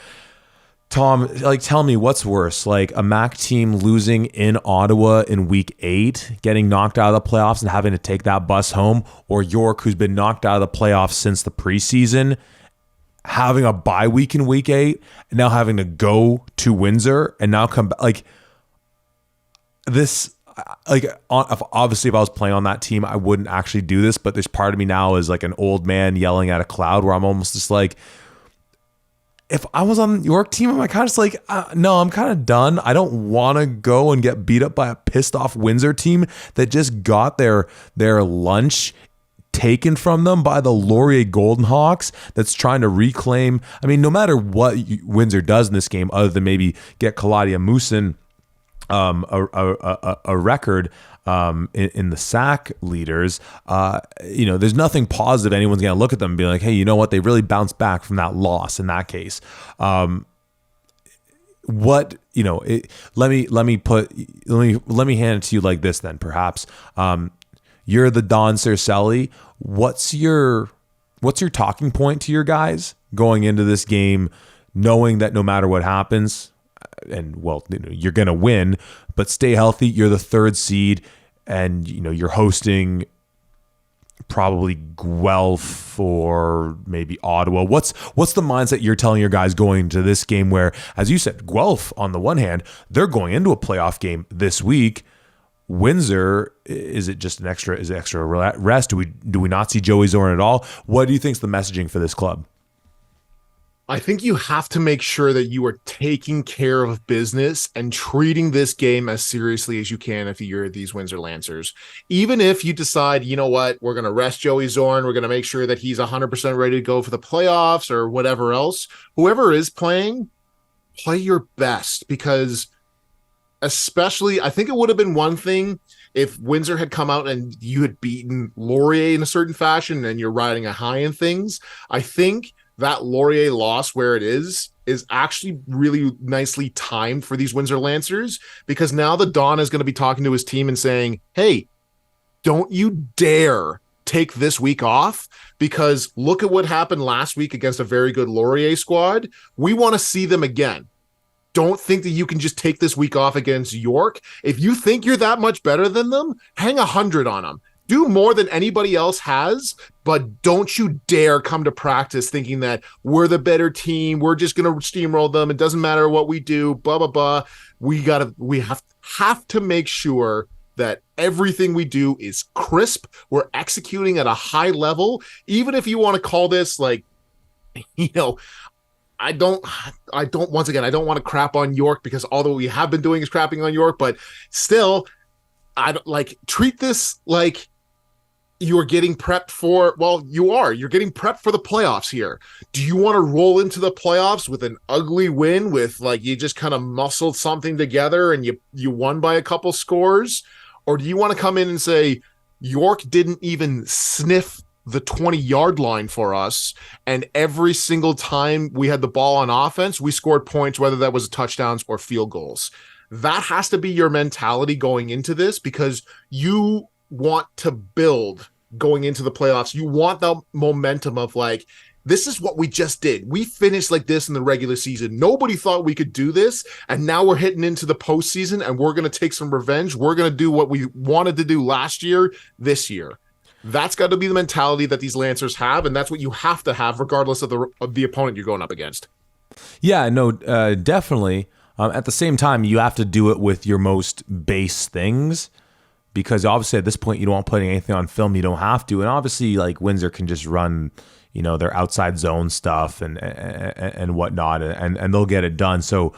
Tom, tell me what's worse, like a MAC team losing in Ottawa in week 8, getting knocked out of the playoffs and having to take that bus home, or York, who's been knocked out of the playoffs since the preseason, having a bye week in week 8, and now having to go to Windsor and now come back. Obviously if I was playing on that team, I wouldn't actually do this, but there's part of me now is like an old man yelling at a cloud where I'm almost just like, if I was on the York team, am I kind of just like, no, I'm kind of done. I don't want to go and get beat up by a pissed off Windsor team that just got their lunch taken from them by the Laurier Golden Hawks that's trying to reclaim. I mean, no matter what Windsor does in this game, other than maybe get Claudia Moosin a record in the sack leaders, there's nothing positive anyone's going to look at them and be like, hey, you know what? They really bounced back from that loss in that case. Let me hand it to you like this then, perhaps. You're the Don Cercelli. What's your talking point to your guys going into this game, knowing that no matter what happens, and you're going to win, but stay healthy. You're the 3rd seed, and you're hosting probably Guelph or maybe Ottawa. What's the mindset you're telling your guys going into this game where, as you said, Guelph on the one hand, they're going into a playoff game this week. Windsor, is it just extra rest? Do we not see Joey Zorn at all? What do you think is the messaging for this club? I think you have to make sure that you are taking care of business and treating this game as seriously as you can if you're these Windsor Lancers. Even if you decide, you know what, we're going to rest Joey Zorn, we're going to make sure that he's 100% ready to go for the playoffs or whatever else, whoever is playing, play your best, because especially, I think it would have been one thing if Windsor had come out and you had beaten Laurier in a certain fashion and you're riding a high in things. I think that Laurier loss where it is actually really nicely timed for these Windsor Lancers, because now the Don is going to be talking to his team and saying, hey, don't you dare take this week off, because look at what happened last week against a very good Laurier squad. We want to see them again. Don't think that you can just take this week off against York. If you think you're that much better than them, hang 100 on them. Do more than anybody else has, but don't you dare come to practice thinking that we're the better team. We're just going to steamroll them. It doesn't matter what we do, blah, blah, blah. We have to make sure that everything we do is crisp. We're executing at a high level. Even if you want to call this I don't once again, I don't want to crap on York because although we have been doing is crapping on York, but still, I don't treat this like you're getting prepped for, well, you're getting prepped for the playoffs here. Do you want to roll into the playoffs with an ugly win with you just kind of muscled something together and you won by a couple scores? Or do you want to come in and say, York didn't even sniff the 20-yard line for us, and every single time we had the ball on offense, we scored points, whether that was touchdowns or field goals? That has to be your mentality going into this, because you want to build going into the playoffs. You want the momentum of this is what we just did. We finished like this in the regular season. Nobody thought we could do this, and now we're hitting into the postseason, and we're going to take some revenge. We're going to do what we wanted to do last year, this year. That's got to be the mentality that these Lancers have, and that's what you have to have regardless of the opponent you're going up against. Yeah, no, definitely. At the same time, you have to do it with your most base things, because obviously at this point you don't want putting anything on film you don't have to, and obviously Windsor can just run their outside zone stuff and whatnot, and they'll get it done. So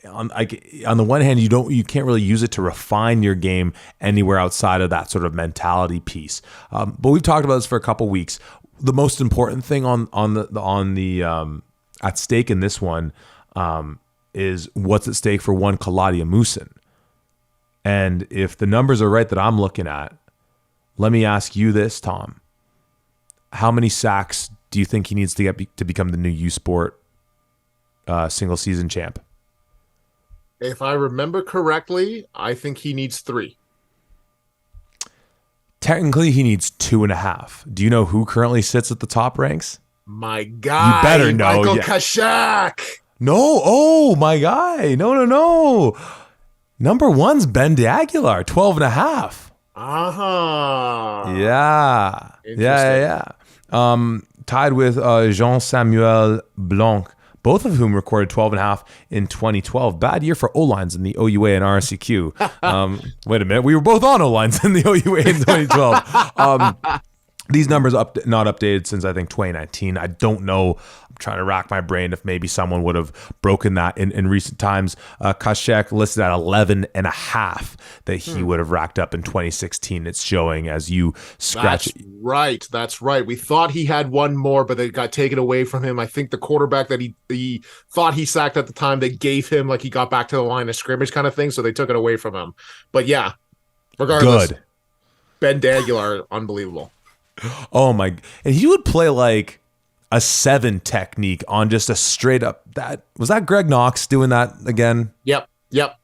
on the one hand, you can't really use it to refine your game anywhere outside of that sort of mentality piece. But we've talked about this for a couple weeks. The most important thing on the at stake in this one is what's at stake for one Kaladia Musin. And if the numbers are right that I'm looking at, let me ask you this, Tom. How many sacks do you think he needs to get to become the new U Sport single season champ? If I remember correctly, I think he needs 3. Technically, he needs 2.5. Do you know who currently sits at the top ranks? My guy, you better know. Michael Kashak. No, oh, my guy. No. Number 1's Ben DeAguilar, 12.5. Uh-huh. Yeah. Tied with Jean-Samuel Blanc, both of whom recorded 12.5 in 2012. Bad year for O-lines in the OUA and RSCQ. Wait a minute. We were both on O-lines in the OUA in 2012. These numbers not updated since I think 2019. I don't know. I'm trying to rack my brain if maybe someone would have broken that in recent times. Kashek listed at 11.5 that he would have racked up in 2016. It's showing as you scratch. That's right. We thought he had one more, but it got taken away from him. I think the quarterback that he thought he sacked at the time, they gave him he got back to the line of scrimmage kind of thing, so they took it away from him. But yeah, regardless, good. Ben DeAguilar, unbelievable. Oh my! And he would play a 7 technique on just a straight up. Was that Greg Knox doing that again? Yep.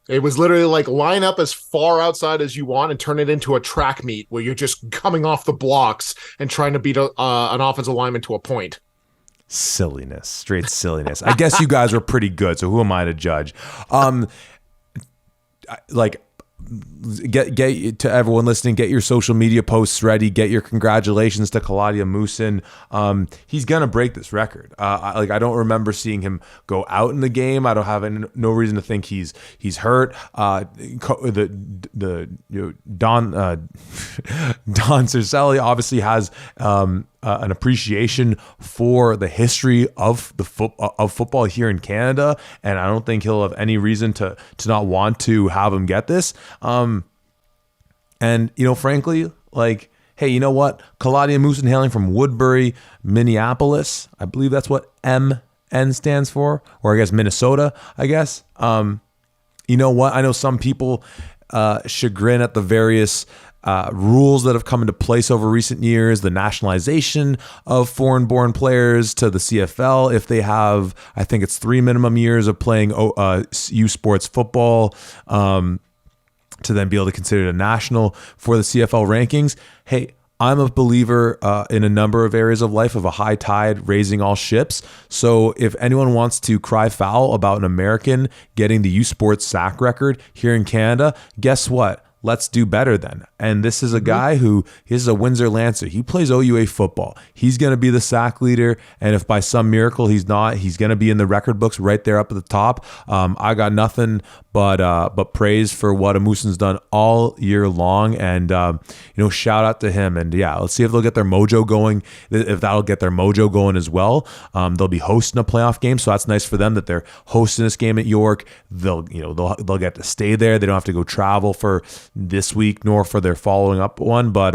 It was literally line up as far outside as you want and turn it into a track meet where you're just coming off the blocks and trying to beat an offensive lineman to a point. Silliness, straight silliness. I guess you guys were pretty good, so who am I to judge? Get to everyone listening, get your social media posts ready, get your congratulations to Kaladia Musin. He's gonna break this record. I don't remember seeing him go out in the game. I don't have no reason to think he's hurt. Don Cercelli obviously has an appreciation for the history of football here in Canada, and I don't think he'll have any reason to not want to have him get this. And frankly, hey, you know what? Kaladia Musin, hailing from Woodbury, Minneapolis. I believe that's what MN stands for, or I guess Minnesota. I guess. You know what? I know some people chagrin at the various rules that have come into place over recent years, the nationalization of foreign-born players to the CFL if they have, I think it's 3 minimum years of playing U Sports football, to then be able to consider it a national for the CFL rankings. Hey, I'm a believer in a number of areas of life of a high tide raising all ships. So if anyone wants to cry foul about an American getting the U Sports sack record here in Canada, guess what? let's do better then. And this is a guy who is a Windsor Lancer. He plays OUA football. He's going to be the sack leader. And if by some miracle he's not, he's going to be in the record books right there up at the top. I got nothing but praise for what Amusan's done all year long. And, shout out to him. And yeah, let's see if they'll get their mojo going, if that'll get their mojo going as well. They'll be hosting a playoff game. So that's nice for them that they're hosting this game at York. They'll get to stay there. They don't have to go travel for this week nor for their following up one. But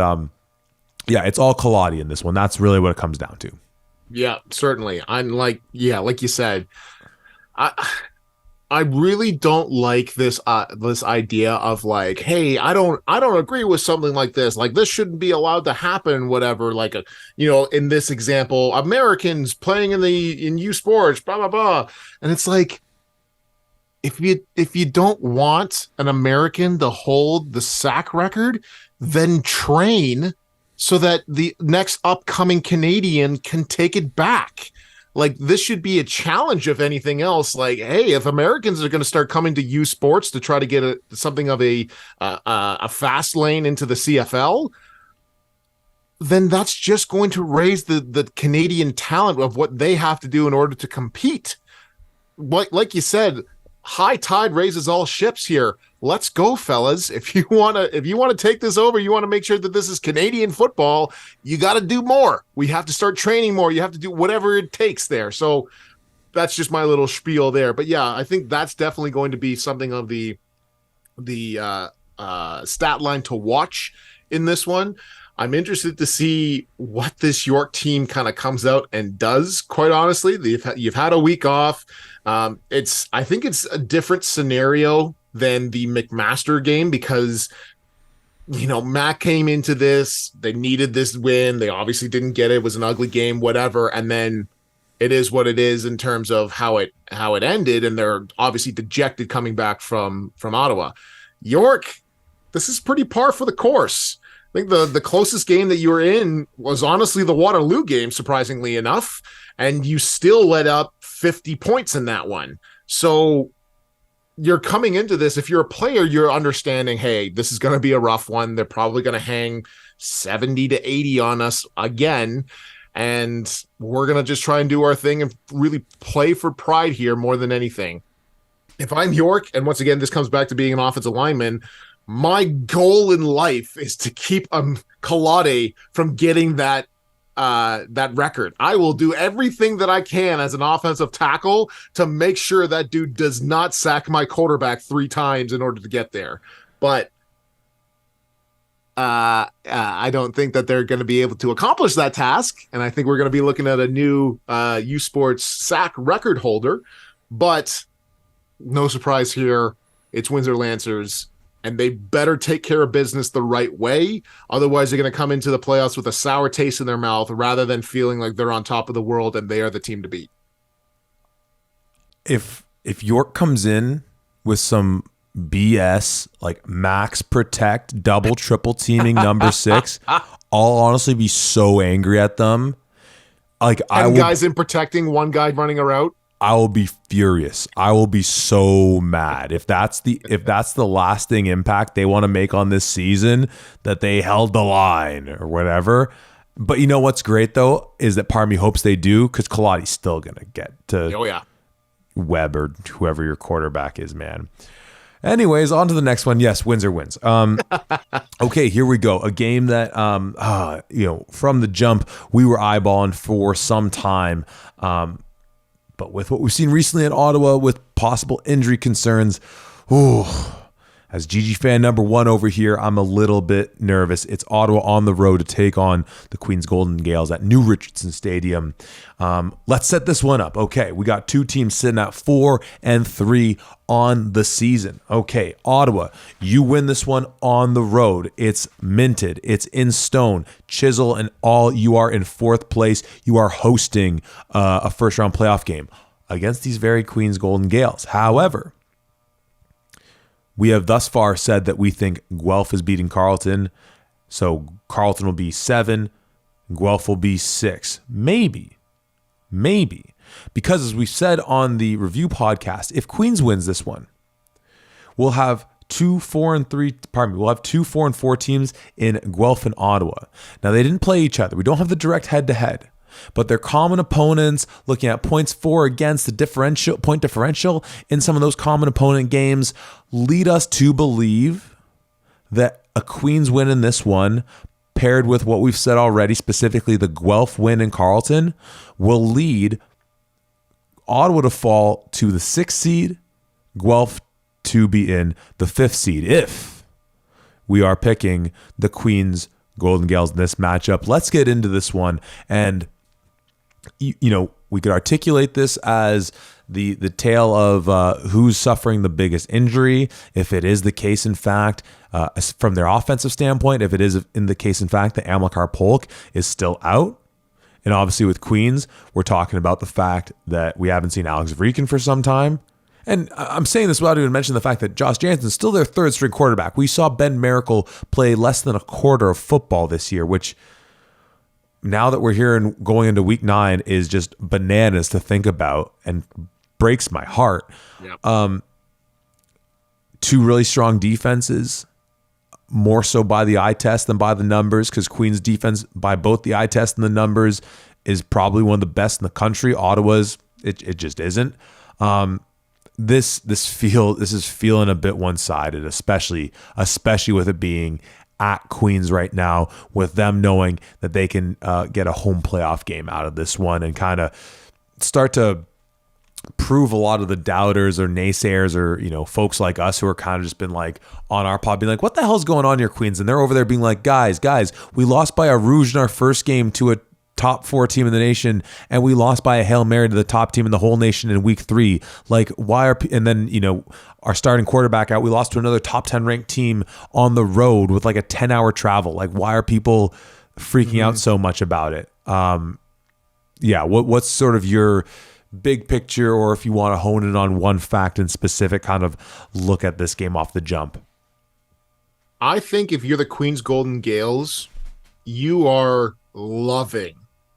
it's all Kaladi in this one. That's really what it comes down to. Yeah, certainly. I'm like you said, I really don't like this idea of like, hey, I don't agree with something like this. Like, this shouldn't be allowed to happen, whatever. Like, in this example, Americans playing in U Sports, blah blah blah. And it's like, if you don't want an American to hold the sack record, then train so that the next upcoming Canadian can take it back. Like, this should be a challenge, if anything else. Like, hey, if Americans are going to start coming to U Sports to try to get something of a fast lane into the CFL, then that's just going to raise the Canadian talent of what they have to do in order to compete. Like you said, high tide raises all ships here. Let's go, fellas. If you want to take this over, you want to make sure that this is Canadian football, you got to do more. We have to start training more. You have to do whatever it takes there. So that's just my little spiel there. But yeah, I think that's definitely going to be something of the stat line to watch in this one. I'm interested to see what this York team kind of comes out and does, quite honestly. You've had a week off. I think it's a different scenario than the McMaster game because, Mac came into this. They needed this win. They obviously didn't get it. It was an ugly game, whatever. And then it is what it is in terms of how it ended. And they're obviously dejected coming back from Ottawa. York, this is pretty par for the course. I think the closest game that you were in was honestly the Waterloo game, surprisingly enough, and you still let up 50 points in that one. So you're coming into this, if you're a player, you're understanding, hey, this is going to be a rough one. They're probably going to hang 70 to 80 on us again, and we're going to just try and do our thing and really play for pride here more than anything. If I'm York, and once again, this comes back to being an offensive lineman, my goal in life is to keep Kalade from getting that record. I will do everything that I can as an offensive tackle to make sure that dude does not sack my quarterback 3 times in order to get there. But I don't think that they're going to be able to accomplish that task. And I think we're going to be looking at a new U Sports sack record holder. But no surprise here. It's Windsor Lancers. And they better take care of business the right way. Otherwise, they're going to come into the playoffs with a sour taste in their mouth rather than feeling like they're on top of the world and they are the team to beat. If York comes in with some BS, like max protect, double, triple teaming number 6, I'll honestly be so angry at them. Like, 10 guys in protecting, 1 guy running a route. I will be furious. I will be so mad if that's the lasting impact they want to make on this season, that they held the line or whatever. But you know what's great though is that part of me hopes they do, because Kaladi's still gonna get to Webb or whoever your quarterback is, man. Anyways, on to the next one. Yes, Windsor wins. Okay, here we go. A game that from the jump we were eyeballing for some time. But with what we've seen recently in Ottawa with possible injury concerns, as GG fan number 1 over here, I'm a little bit nervous. It's Ottawa on the road to take on the Queen's Golden Gales at New Richardson Stadium. Let's set this one up. Okay, we got 2 teams sitting at 4-3 on the season. Okay, Ottawa, you win this one on the road. It's minted. It's in stone. Chisel and all. You are in 4th place. You are hosting a first-round playoff game against these very Queen's Golden Gales. However, we have thus far said that we think Guelph is beating Carleton. So Carleton will be 7. Guelph will be 6. Maybe. Because as we said on the review podcast, if Queens wins this one, we'll have two 4-3. Pardon me. We'll have two 4-4 teams in Guelph and Ottawa. Now they didn't play each other. We don't have the direct head-to-head, but they're common opponents. Looking at points for against the point differential in some of those common opponent games lead us to believe that a Queens win in this one, paired with what we've said already, specifically the Guelph win in Carleton, will lead Ottawa to fall to the 6th seed, Guelph to be in the 5th seed. If we are picking the Queens Golden Gales in this matchup, let's get into this one. And, we could articulate this as the tale of who's suffering the biggest injury. If it is the case, in fact, from their offensive standpoint, if it is in the case, in fact, that Amilcar Polk is still out. And obviously with Queens, we're talking about the fact that we haven't seen Alex Vreekin for some time. And I'm saying this without even mentioning the fact that Josh Jansen is still their third string quarterback. We saw Ben Miracle play less than a quarter of football this year, which now that we're here and going into week 9 is just bananas to think about and breaks my heart. Yep. Two really strong defenses, more so by the eye test than by the numbers, because Queens defense by both the eye test and the numbers is probably one of the best in the country. Ottawa's, it just isn't. This is feeling a bit one-sided, especially with it being at Queens right now, with them knowing that they can get a home playoff game out of this one and kind of start to prove a lot of the doubters or naysayers or folks like us who are kind of just been like on our pod being like, what the hell's going on here, Queens? And they're over there being like, guys, we lost by a rouge in our first game to a top 4 team in the nation, and we lost by a Hail Mary to the top team in the whole nation in week 3. Like, why are and then our starting quarterback out, we lost to another top 10 ranked team on the road with like a 10-hour travel. Like, why are people freaking out so much about it? What's sort of your big picture, or if you want to hone in on one fact in specific, kind of look at this game off the jump? I think if you're the Queens Golden Gales, you are loving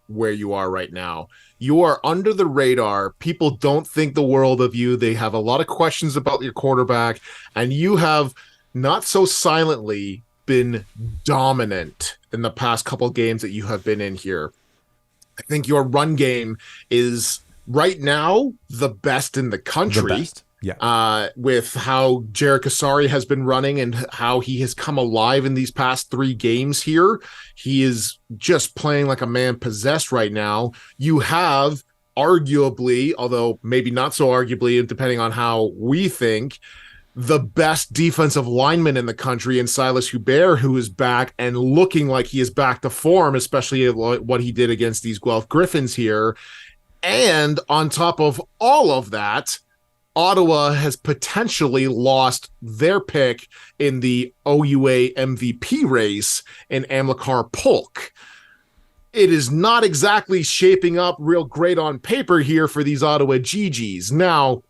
where you are right now. You are under the radar. People don't think the world of you. They have a lot of questions about your quarterback, and you have not so silently been dominant in the past couple games that you have been in here. I think your run game is right now the best in the country. The best. Yeah. With how Jarek Asari has been running and how he has come alive in these past 3 games here. He is just playing like a man possessed right now. You have arguably, although maybe not so arguably, depending on how we think, the best defensive lineman in the country in Silas Hubert, who is back and looking like he is back to form, especially what he did against these Guelph Griffins here. And on top of all of that, Ottawa has potentially lost their pick in the OUA MVP race in Amilcar Polk. It is not exactly shaping up real great on paper here for these Ottawa GGs. Now,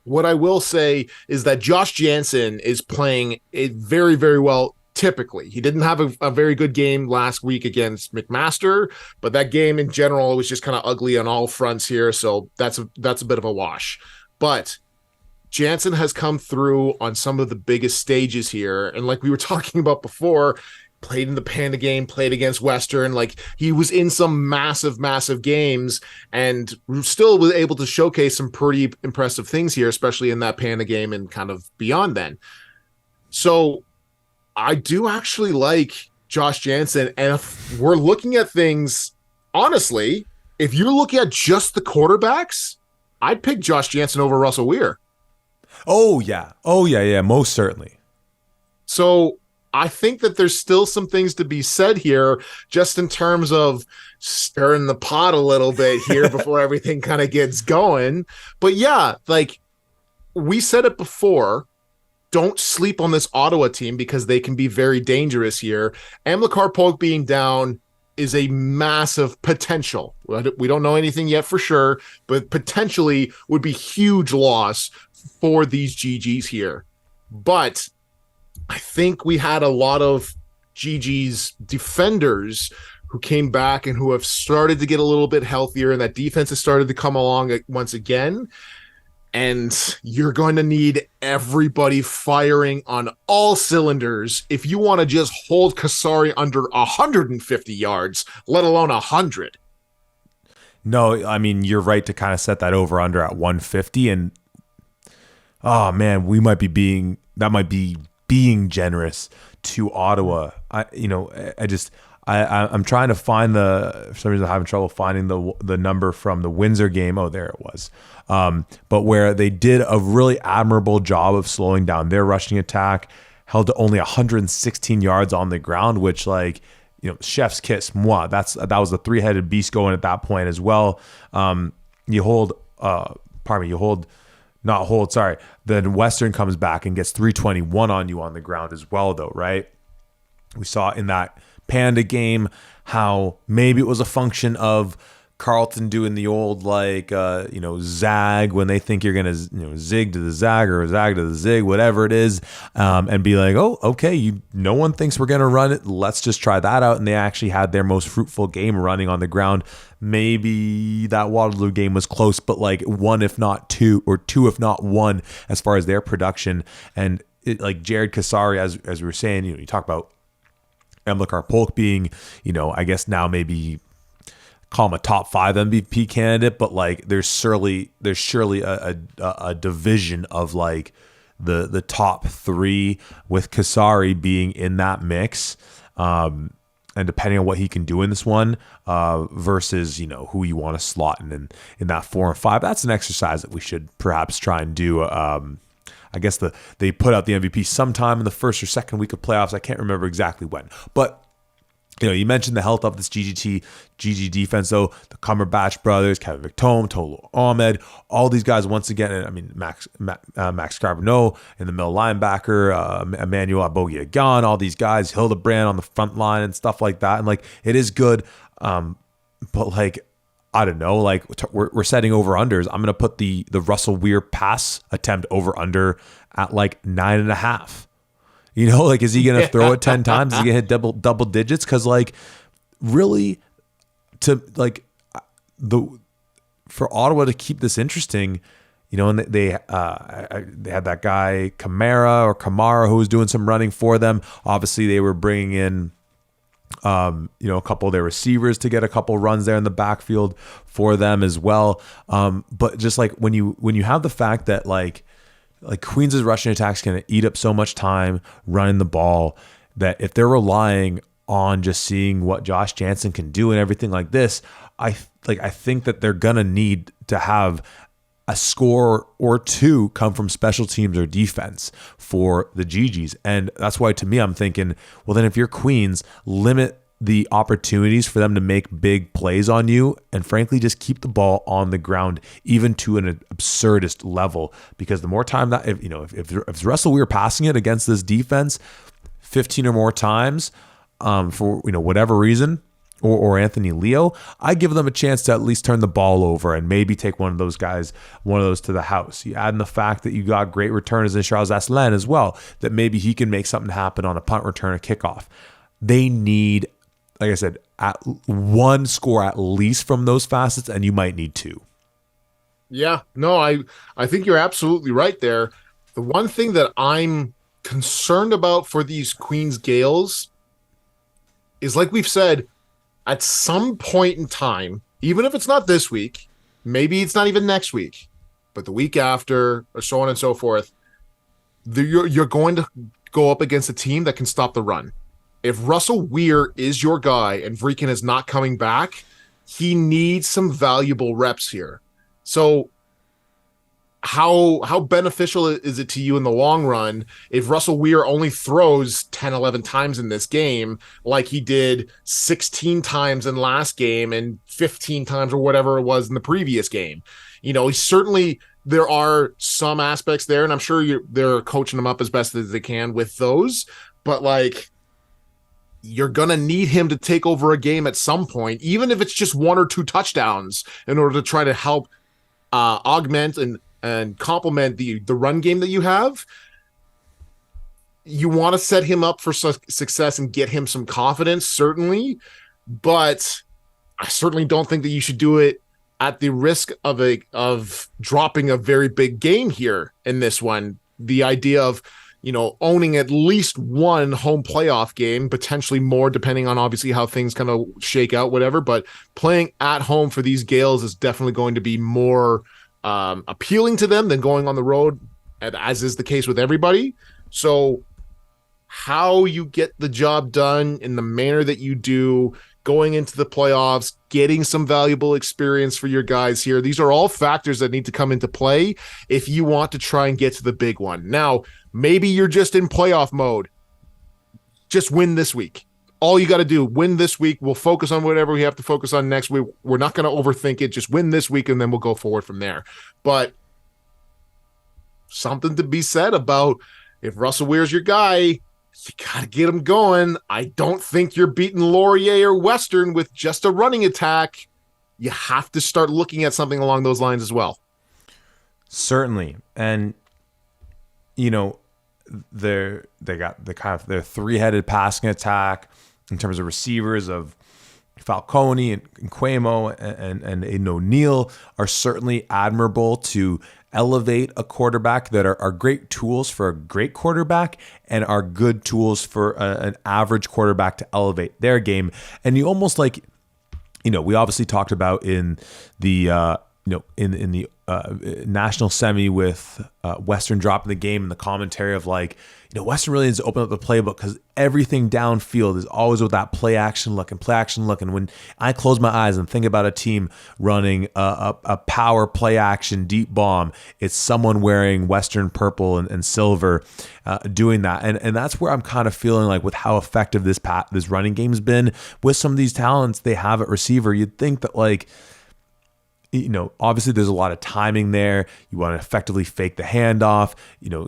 what I will say is that Josh Jansen is playing it very, very well. Typically, he didn't have a very good game last week against McMaster, but that game in general was just kind of ugly on all fronts here. So that's a bit of a wash. But Jansen has come through on some of the biggest stages here. And like we were talking about before, played in the Panda game, played against Western. Like, he was in some massive, massive games and still was able to showcase some pretty impressive things here, especially in that Panda game and kind of beyond then. So I do actually like Josh Jansen. And if we're looking at things, honestly, if you're looking at just the quarterbacks, I'd pick Josh Jansen over Russell Weir. Oh, yeah. Most certainly. So I think that there's still some things to be said here, just in terms of stirring the pot a little bit here before everything kind of gets going. But yeah, like we said it before, don't sleep on this Ottawa team because they can be very dangerous here. Amilcar Polk being down is a massive potential. We don't know anything yet for sure, but potentially would be huge loss for these GGs here. But I think we had a lot of GG's defenders who came back and who have started to get a little bit healthier, and that defense has started to come along once again. And you're going to need everybody firing on all cylinders if you want to just hold Kasari under 150 yards, let alone 100. No, I mean, you're right to kind of set that over under at 150. And oh man, that might be being generous to Ottawa. I'm trying to find for some reason I'm having trouble finding the number from the Windsor game. Oh, there it was. But where they did a really admirable job of slowing down their rushing attack, held to only 116 yards on the ground, which chef's kiss, moi. That was the three-headed beast going at that point as well. Then Western comes back and gets 321 on you on the ground as well, though, right? We saw in that Panda game how maybe it was a function of Carleton doing the old zag when they think you're gonna zig to the zag or zag to the zig, whatever it is, and be like, oh, okay, no one thinks we're gonna run it, let's just try that out. And they actually had their most fruitful game running on the ground. Maybe that Waterloo game was close, but one if not two, or two if not one, as far as their production. And Jared Kasari, as we were saying, you talk about Emilcar Polk being, I guess now maybe call him a top 5 MVP candidate, but there's surely a division of the top 3 with Kasari being in that mix, and depending on what he can do in this one, versus who you want to slot in that 4 and 5. That's an exercise that we should perhaps try and do. I guess they put out the MVP sometime in the first or second week of playoffs. I can't remember exactly when, but you mentioned the health of this GG defense, though. The Cumberbatch brothers, Kevin McTome, Tolu Ahmed, all these guys once again. And I mean, Max Carbonneau in the middle linebacker, Emmanuel Abogia-Ghan, all these guys, Hildebrand on the front line and stuff like that. And it is good, but I don't know, we're setting over unders. I'm gonna put the Russell Weir pass attempt over under at 9.5. Is he going to throw it 10 times? Is he going to hit double digits? Because really, for Ottawa to keep this interesting, and they had that guy Kamara who was doing some running for them. Obviously, they were bringing in a couple of their receivers to get a couple runs there in the backfield for them as well. But just when you have the fact that Queens' rushing attacks going to eat up so much time running the ball that if they're relying on just seeing what Josh Jansen can do and everything like this, I think that they're going to need to have a score or two come from special teams or defense for the GGs. And that's why, to me, I'm thinking, well, then if you're Queens, limit the opportunities for them to make big plays on you, and frankly, just keep the ball on the ground, even to an absurdist level. Because the more time that if Russell Weir passing it against this defense 15 or more times, for whatever reason, or Anthony Leo, I give them a chance to at least turn the ball over and maybe take one of those to the house. You add in the fact that you got great returners in Charles Asselin as well, that maybe he can make something happen on a punt return or kickoff. They need, like I said, at one score at least from those facets, and you might need 2. Yeah, no, I think you're absolutely right there. The one thing that I'm concerned about for these Queens Gales is, like we've said, at some point in time, even if it's not this week, maybe it's not even next week, but the week after, or so on and so forth, you're going to go up against a team that can stop the run. If Russell Weir is your guy and Vreekin is not coming back, he needs some valuable reps here. So how beneficial is it to you in the long run if Russell Weir only throws 10, 11 times in this game, like he did 16 times in last game and 15 times or whatever it was in the previous game? Certainly there are some aspects there, and I'm sure they're coaching him up as best as they can with those, but you're going to need him to take over a game at some point, even if it's just 1 or 2 touchdowns, in order to try to help augment and complement the run game that you have. You want to set him up for success and get him some confidence, certainly, but I certainly don't think that you should do it at the risk of dropping a very big game here in this one, the idea of, owning at least one home playoff game, potentially more, depending on obviously how things kind of shake out, whatever. But playing at home for these Gales is definitely going to be more appealing to them than going on the road, as is the case with everybody. So how you get the job done in the manner that you do, going into the playoffs, getting some valuable experience for your guys here. These are all factors that need to come into play if you want to try and get to the big one. Now, maybe you're just in playoff mode. Just win this week. All you got to do, win this week. We'll focus on whatever we have to focus on next week. We're not going to overthink it. Just win this week, and then we'll go forward from there. But something to be said about, if Russell Weir's your guy, you got to get him going. I don't think you're beating Laurier or Western with just a running attack. You have to start looking at something along those lines as well. Certainly. And, they got their three-headed passing attack in terms of receivers of Falcone and Quemo and Aiden O'Neill are certainly admirable to elevate a quarterback, that are great tools for a great quarterback and are good tools for an average quarterback to elevate their game. And you almost we obviously talked about in the in the national semi with Western dropping the game and the commentary of Western really needs to open up the playbook because everything downfield is always with that play action look. And when I close my eyes and think about a team running a power play action deep bomb, it's someone wearing Western purple and silver doing that. And that's where I'm kind of feeling like with how effective this running game's been with some of these talents they have at receiver. You'd think that obviously there's a lot of timing there. You want to effectively fake the handoff,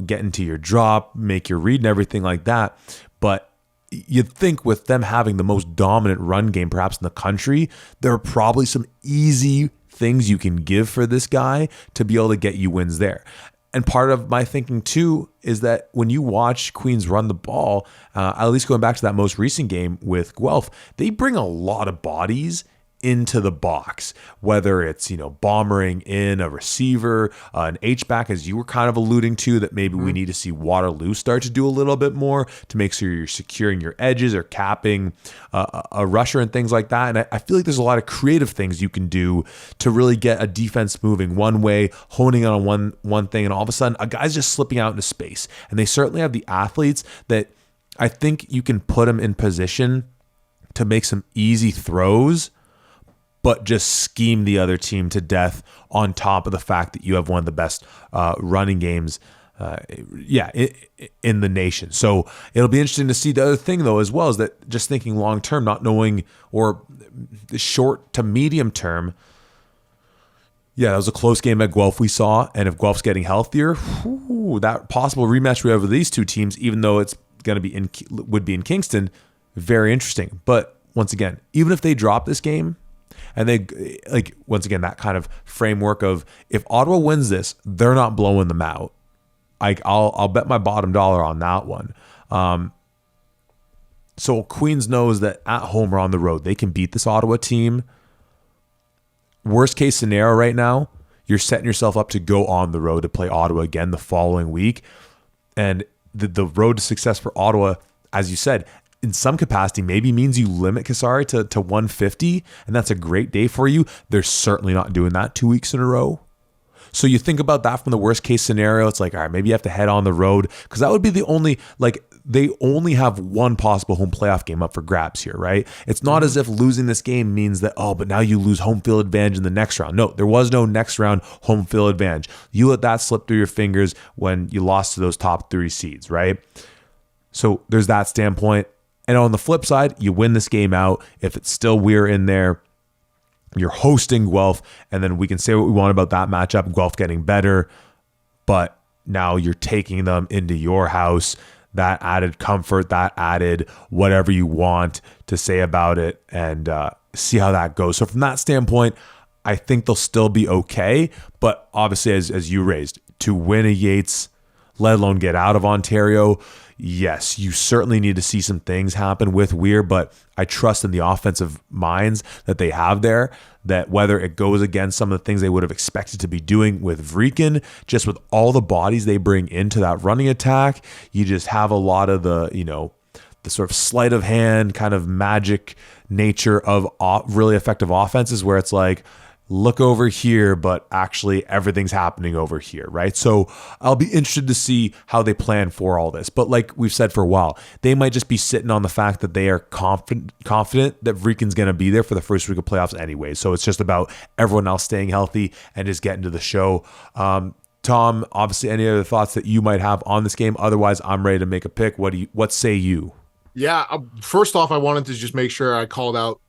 get into your drop, make your read and everything like that. But you'd think with them having the most dominant run game perhaps in the country, there are probably some easy things you can give for this guy to be able to get you wins there. And part of my thinking too is that when you watch Queens run the ball, at least going back to that most recent game with Guelph, they bring a lot of bodies into the box, whether it's, bombering in a receiver, an H-back, as you were kind of alluding to, that maybe we need to see Waterloo start to do a little bit more to make sure you're securing your edges or capping a rusher and things like that. And I feel like there's a lot of creative things you can do to really get a defense moving one way, honing on one thing, and all of a sudden a guy's just slipping out into space. And they certainly have the athletes that I think you can put them in position to make some easy throws, but just scheme the other team to death on top of the fact that you have one of the best running games in the nation. So it'll be interesting to see. The other thing, though, as well, is that just thinking long term, not knowing, or the short to medium term, that was a close game at Guelph we saw. And if Guelph's getting healthier, that possible rematch we have with these two teams, even though it's going to be would be in Kingston, very interesting. But once again, even if they drop this game, and they, once again, that kind of framework of if Ottawa wins this, they're not blowing them out. I'll bet my bottom dollar on that one. So Queens knows that at home or on the road, they can beat this Ottawa team. Worst case scenario right now, you're setting yourself up to go on the road to play Ottawa again the following week. And the road to success for Ottawa, as you said, in some capacity, maybe means you limit Kasari to 150, and that's a great day for you. They're certainly not doing that 2 weeks in a row. So you think about that from the worst case scenario. It's all right, maybe you have to head on the road, because that would be the only, they only have one possible home playoff game up for grabs here, right? It's not as if losing this game means that, but now you lose home field advantage in the next round. No, there was no next round home field advantage. You let that slip through your fingers when you lost to those top 3 seeds, right? So there's that standpoint. And on the flip side, you win this game out. If it's still Weir in there, you're hosting Guelph, and then we can say what we want about that matchup, Guelph getting better, but now you're taking them into your house. That added comfort, that added whatever you want to say about it, and see how that goes. So from that standpoint, I think they'll still be okay, but obviously, as you raised, to win a Yates, let alone get out of Ontario, yes, you certainly need to see some things happen with Weir, but I trust in the offensive minds that they have there, that whether it goes against some of the things they would have expected to be doing with Vrikin, just with all the bodies they bring into that running attack, you just have a lot of the, the sort of sleight of hand kind of magic nature of really effective offenses where it's like, look over here, but actually everything's happening over here, right? So I'll be interested to see how they plan for all this. But like we've said for a while, they might just be sitting on the fact that they are confident that Vrikin's going to be there for the first week of playoffs anyway. So it's just about everyone else staying healthy and just getting to the show. Tom, obviously, any other thoughts that you might have on this game? Otherwise, I'm ready to make a pick. What say you? Yeah, first off, I wanted to just make sure I called out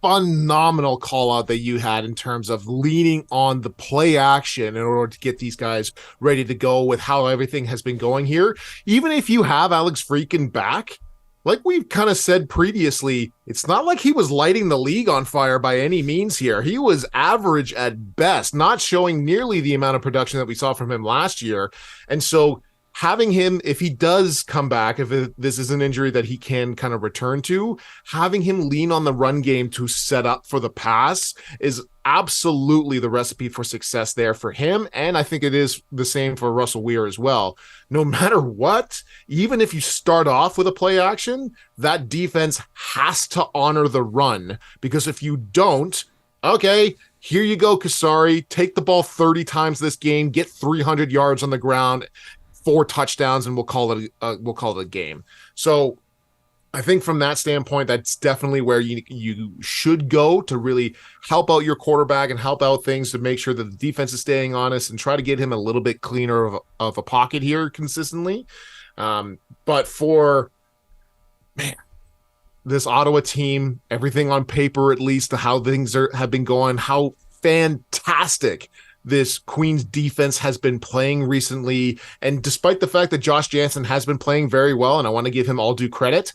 phenomenal call out that you had in terms of leaning on the play action in order to get these guys ready to go with how everything has been going here. Even if you have Alex Vrikin back, like we've kind of said previously, it's not like he was lighting the league on fire by any means here. He was average at best, not showing nearly the amount of production that we saw from him last year. And so having him, if he does come back, this is an injury that he can kind of return to, having him lean on the run game to set up for the pass is absolutely the recipe for success there for him. And I think it is the same for Russell Weir as well. No matter what, even if you start off with a play action, that defense has to honor the run, because if you don't, okay, here you go, Kasari, take the ball 30 times this game, get 300 yards on the ground, 4 touchdowns, and we'll call it a game. So I think from that standpoint, that's definitely where you should go to really help out your quarterback and help out things to make sure that the defense is staying honest and try to get him a little bit cleaner of a pocket here consistently. But for this Ottawa team, everything on paper, at least, to how things have been going, how fantastic this Queens defense has been playing recently. And despite the fact that Josh Jansen has been playing very well, and I want to give him all due credit,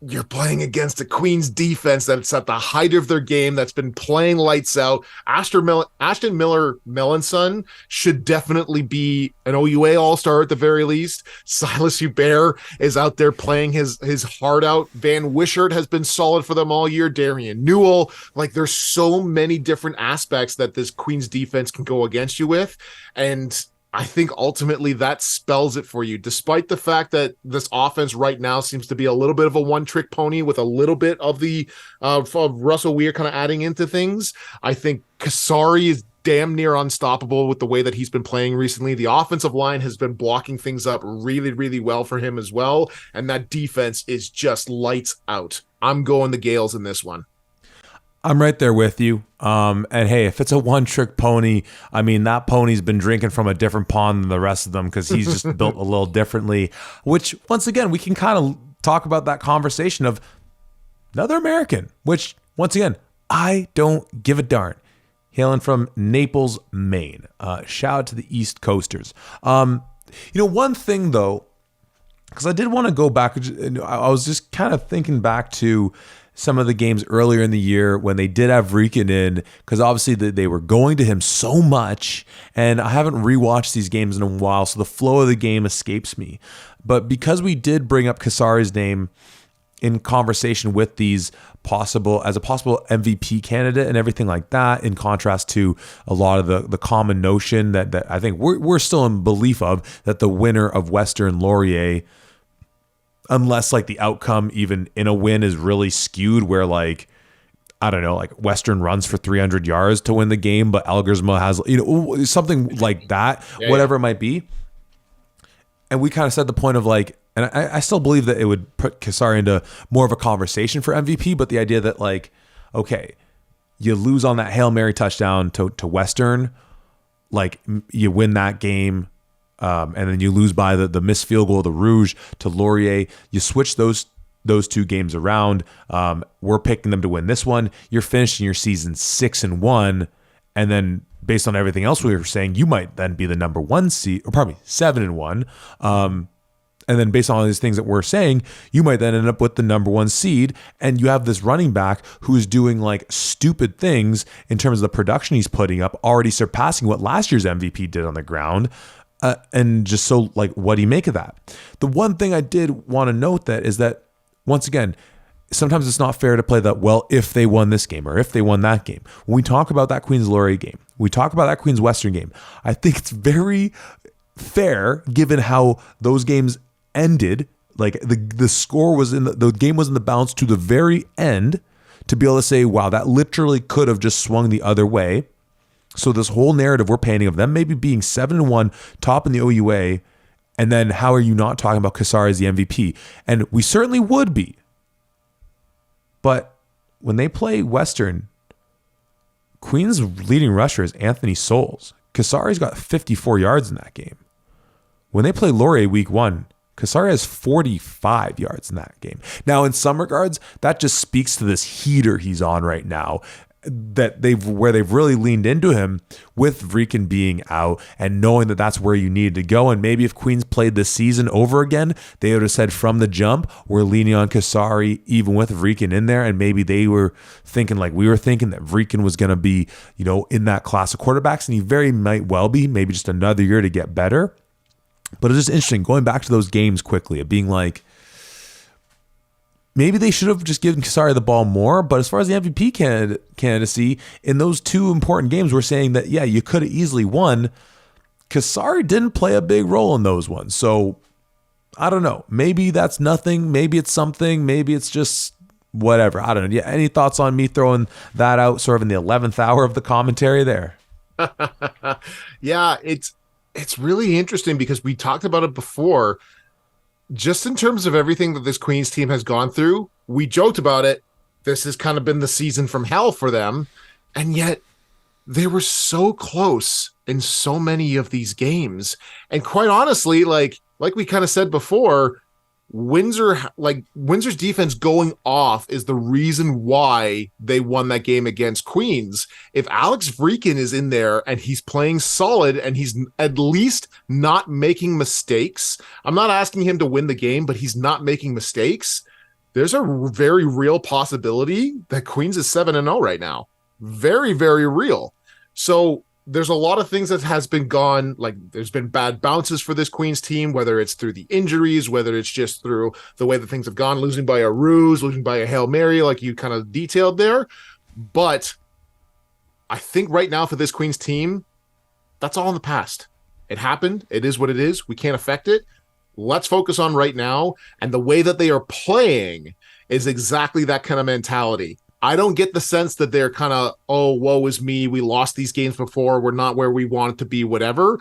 you're playing against a Queens defense that's at the height of their game, that's been playing lights out. Ashton Miller-Melanson should definitely be an OUA All-Star at the very least. Silas Hubert is out there playing his heart out. Van Wishart has been solid for them all year. Darian Newell. Like, there's so many different aspects that this Queens defense can go against you with. And I think ultimately that spells it for you, despite the fact that this offense right now seems to be a little bit of a one-trick pony with a little bit of the of Russell Weir kind of adding into things. I think Kasari is damn near unstoppable with the way that he's been playing recently. The offensive line has been blocking things up really, really well for him as well, and that defense is just lights out. I'm going the Gales in this one. I'm right there with you. And hey, if it's a one-trick pony, I mean, that pony's been drinking from a different pond than the rest of them because he's just built a little differently, which, once again, we can kind of talk about that conversation of another American, which, once again, I don't give a darn. Hailing from Naples, Maine. Shout out to the East Coasters. One thing, though, because I did want to go back, I was just kind of thinking back to some of the games earlier in the year when they did have Vrikin in, because obviously they were going to him so much, and I haven't rewatched these games in a while, so the flow of the game escapes me. But because we did bring up Kasari's name in conversation with these as a possible MVP candidate and everything like that, in contrast to a lot of the common notion that I think we're still in belief of, that the winner of Western Laurier, unless like the outcome even in a win is really skewed where, like, I don't know, like Western runs for 300 yards to win the game, but Elgersma has, something like that, whatever it might be. And we kind of said the point of like, and I still believe that it would put Kasari into more of a conversation for MVP, but the idea that like, okay, you lose on that Hail Mary touchdown to Western, like you win that game, and then you lose by the missed field goal, the Rouge to Laurier. You switch those 2 games around. We're picking them to win this one. You're finishing your season 6-1, and then based on everything else we were saying, you might then be the number 1 seed, or probably 7-1. And then based on all these things that we're saying, you might then end up with the number 1 seed, and you have this running back who's doing like stupid things in terms of the production he's putting up, already surpassing what last year's MVP did on the ground. And just so, like, what do you make of that? The one thing I did want to note that is that, once again, sometimes it's not fair to play that, well, if they won this game or if they won that game. When we talk about that Queens Laurier game, we talk about that Queens Western game, I think it's very fair, given how those games ended, like the score was the game was in the balance to the very end, to be able to say, wow, that literally could have just swung the other way. So this whole narrative we're painting of them maybe being 7-1, top in the OUA, and then how are you not talking about Kasari as the MVP? And we certainly would be. But when they play Western, Queens' leading rusher is Anthony Souls. Kasari's got 54 yards in that game. When they play Laurier week 1, Kasari has 45 yards in that game. Now, in some regards, that just speaks to this heater he's on right now, that they've really leaned into him with Vrican being out and knowing that that's where you needed to go. And maybe if Queens played this season over again, they would have said from the jump, we're leaning on Kasari even with Vrican in there. And maybe they were thinking, like we were thinking, that Vrican was going to be, in that class of quarterbacks, and he very might well be, maybe just another year to get better. But it's just interesting going back to those games quickly of being like, maybe they should have just given Kasari the ball more. But as far as the MVP candidacy, in those two important games, we're saying that, yeah, you could have easily won. Kasari didn't play a big role in those ones. So I don't know. Maybe that's nothing. Maybe it's something. Maybe it's just whatever. I don't know. Yeah. Any thoughts on me throwing that out sort of in the 11th hour of the commentary there? Yeah, it's really interesting because we talked about it before. Just in terms of everything that this Queens team has gone through, we joked about it. This has kind of been the season from hell for them. And yet they were so close in so many of these games. And quite honestly, like we kind of said before, Windsor's defense going off is the reason why they won that game against Queens. If Alex Vrican is in there and he's playing solid and he's at least not making mistakes, I'm not asking him to win the game, but he's not making mistakes, there's a very real possibility that Queens is 7-0 right now. Very, very real. So there's a lot of things that has been gone. Like there's been bad bounces for this Queens team, whether it's through the injuries, whether it's just through the way that things have gone, losing by a ruse, losing by a Hail Mary, like you kind of detailed there. But I think right now for this Queens team, that's all in the past. It happened. It is what it is. We can't affect it. Let's focus on right now. And the way that they are playing is exactly that kind of mentality. I don't get the sense that they're kind of, oh, woe is me. We lost these games before. We're not where we wanted to be, whatever.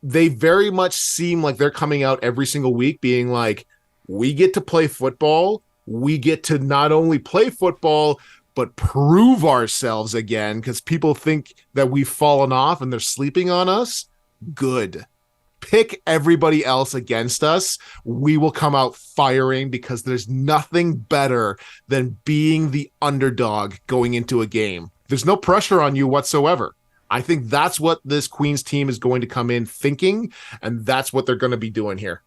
They very much seem like they're coming out every single week being like, we get to play football. We get to not only play football, but prove ourselves again because people think that we've fallen off and they're sleeping on us. Good. Pick everybody else against us. We will come out firing because there's nothing better than being the underdog going into a game. There's no pressure on you whatsoever. I think that's what this Queens team is going to come in thinking, and that's what they're going to be doing here.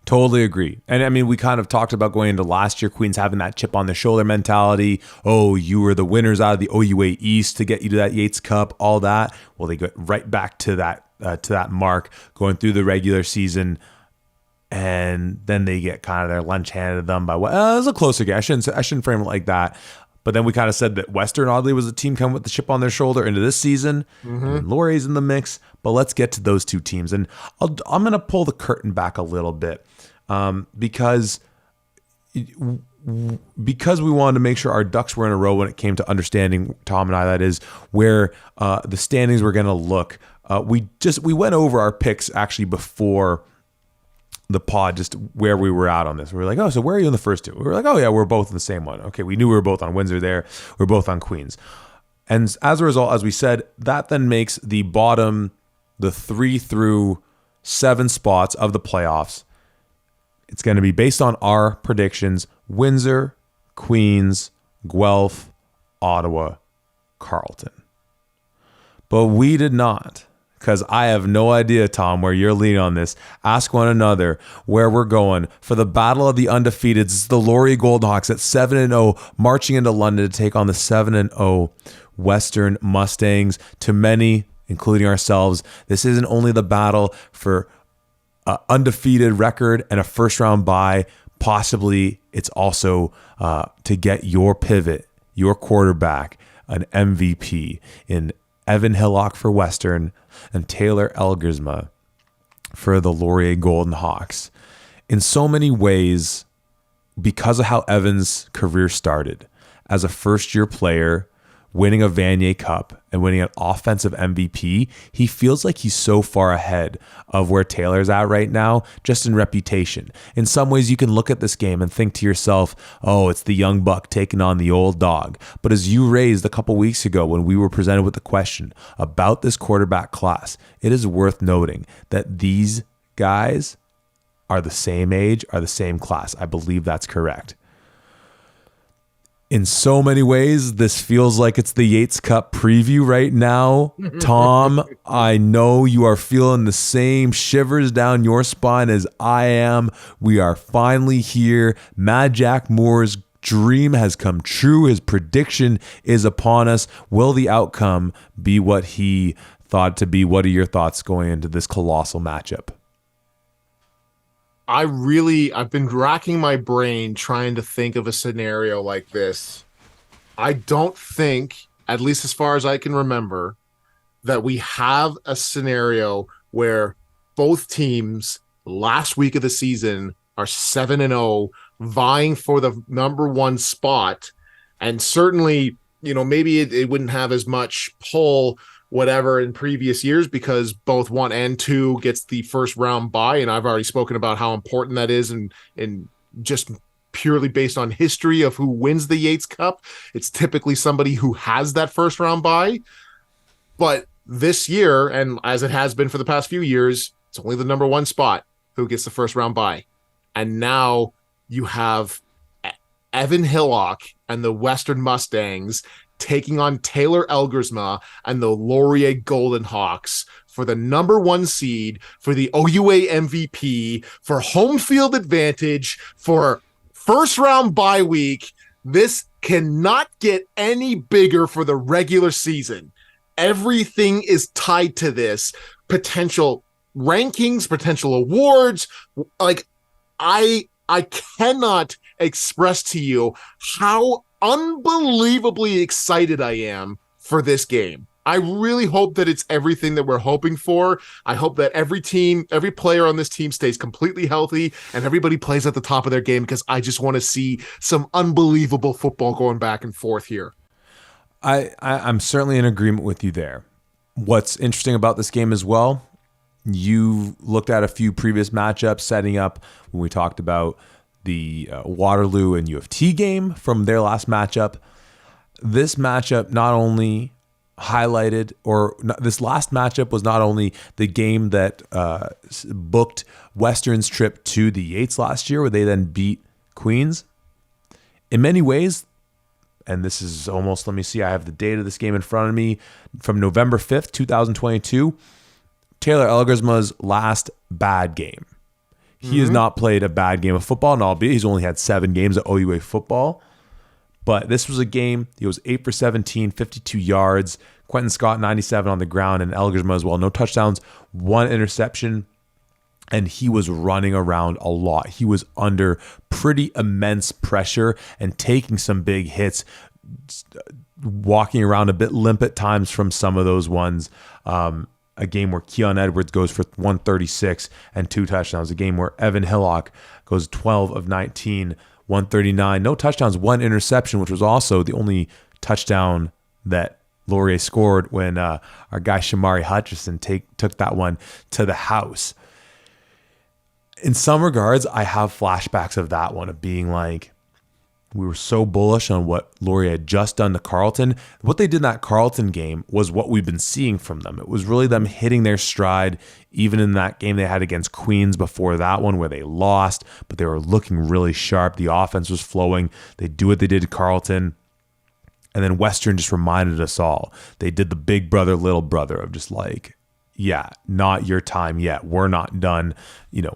Totally agree. And I mean, we kind of talked about going into last year, Queens having that chip on the shoulder mentality. Oh, you were the winners out of the OUA East to get you to that Yates Cup, all that. Well, they got right back to that mark going through the regular season. And then they get kind of their lunch handed to them by what? It was a closer game. I shouldn't frame it like that. But then we kind of said that Western, oddly, was a team coming with the chip on their shoulder into this season. And Laurier's in the mix. But let's get to those two teams. And I'm going to pull the curtain back a little bit because we wanted to make sure our ducks were in a row when it came to understanding, Tom and I, that is, where the standings were going to look. We went over our picks actually before the pod, just where we were at on this. We were like, oh, so where are you in the first two? We were like, oh yeah, we're both in the same one. Okay, we knew we were both on Windsor there. We're both on Queens. And as a result, as we said, that then makes the bottom, the 3 through 7 spots of the playoffs. It's going to be based on our predictions: Windsor, Queens, Guelph, Ottawa, Carleton. But we did not, because I have no idea, Tom, where you're leading on this. Ask one another where we're going for the battle of the undefeateds. It's the Laurier Goldhawks at 7-0, marching into London to take on the 7-0 Western Mustangs. To many, including ourselves. This isn't only the battle for an undefeated record and a first round bye. Possibly it's also to get your pivot, your quarterback, an MVP in Evan Hillock for Western and Taylor Elgersma for the Laurier Golden Hawks. In so many ways, because of how Evan's career started as a first-year player, winning a Vanier Cup and winning an offensive MVP, he feels like he's so far ahead of where Taylor's at right now, just in reputation. In some ways, you can look at this game and think to yourself, oh, it's the young buck taking on the old dog. But as you raised a couple weeks ago when we were presented with the question about this quarterback class, it is worth noting that these guys are the same age, are the same class. I believe that's correct. In so many ways, this feels like it's the Yates Cup preview right now. Tom, I know you are feeling the same shivers down your spine as I am. We are finally here. Mad Jack Moore's dream has come true. His prediction is upon us. Will the outcome be what he thought to be? What are your thoughts going into this colossal matchup? I've been racking my brain trying to think of a scenario like this. I don't think, at least as far as I can remember, that we have a scenario where both teams last week of the season are 7-0, vying for the number one spot. And certainly, maybe it wouldn't have as much pull whatever in previous years because both 1 and 2 gets the first round bye, and I've already spoken about how important that is, and just purely based on history of who wins the Yates Cup, it's typically somebody who has that first round bye. But this year, and as it has been for the past few years, it's only the number one spot who gets the first round bye. And now you have Evan Hillock and the Western Mustangs taking on Taylor Elgersma and the Laurier Golden Hawks for the number one seed, for the OUA MVP, for home field advantage, for first round bye week. This cannot get any bigger for the regular season. Everything is tied to this. Potential rankings, potential awards. Like, I cannot express to you how unbelievably excited I am for this game. I really hope that it's everything that we're hoping for. I hope that every player on this team stays completely healthy and everybody plays at the top of their game, because I just want to see some unbelievable football going back and forth here. I'm certainly in agreement with you there. What's interesting about this game as well, you looked at a few previous matchups setting up when we talked about the Waterloo and U of T game from their last matchup. This matchup not only highlighted, or this last matchup was not only the game that booked Western's trip to the Yates last year, where they then beat Queens. In many ways, and this is almost, let me see, I have the date of this game in front of me, from November 5th, 2022, Taylor Elgersma's last bad game. He has not played a bad game of football, and albeit he's only had 7 games at OUA football. But this was a game, he was 8 for 17, 52 yards. Quentin Scott, 97 on the ground, and Elgersma as well. No touchdowns, 1 interception, and he was running around a lot. He was under pretty immense pressure and taking some big hits, walking around a bit limp at times from some of those ones. A game where Keon Edwards goes for 136 and 2 touchdowns. A game where Evan Hillock goes 12 of 19, 139. No touchdowns, 1 interception, which was also the only touchdown that Laurier scored when our guy Shamari Hutchison took that one to the house. In some regards, I have flashbacks of that one, of being like, we were so bullish on what Laurier had just done to Carleton. What they did in that Carleton game was what we've been seeing from them. It was really them hitting their stride, even in that game they had against Queens before that one, where they lost, but they were looking really sharp. The offense was flowing. They do what they did to Carleton. And then Western just reminded us all. They did the big brother, little brother of just like, yeah, not your time yet. We're not done,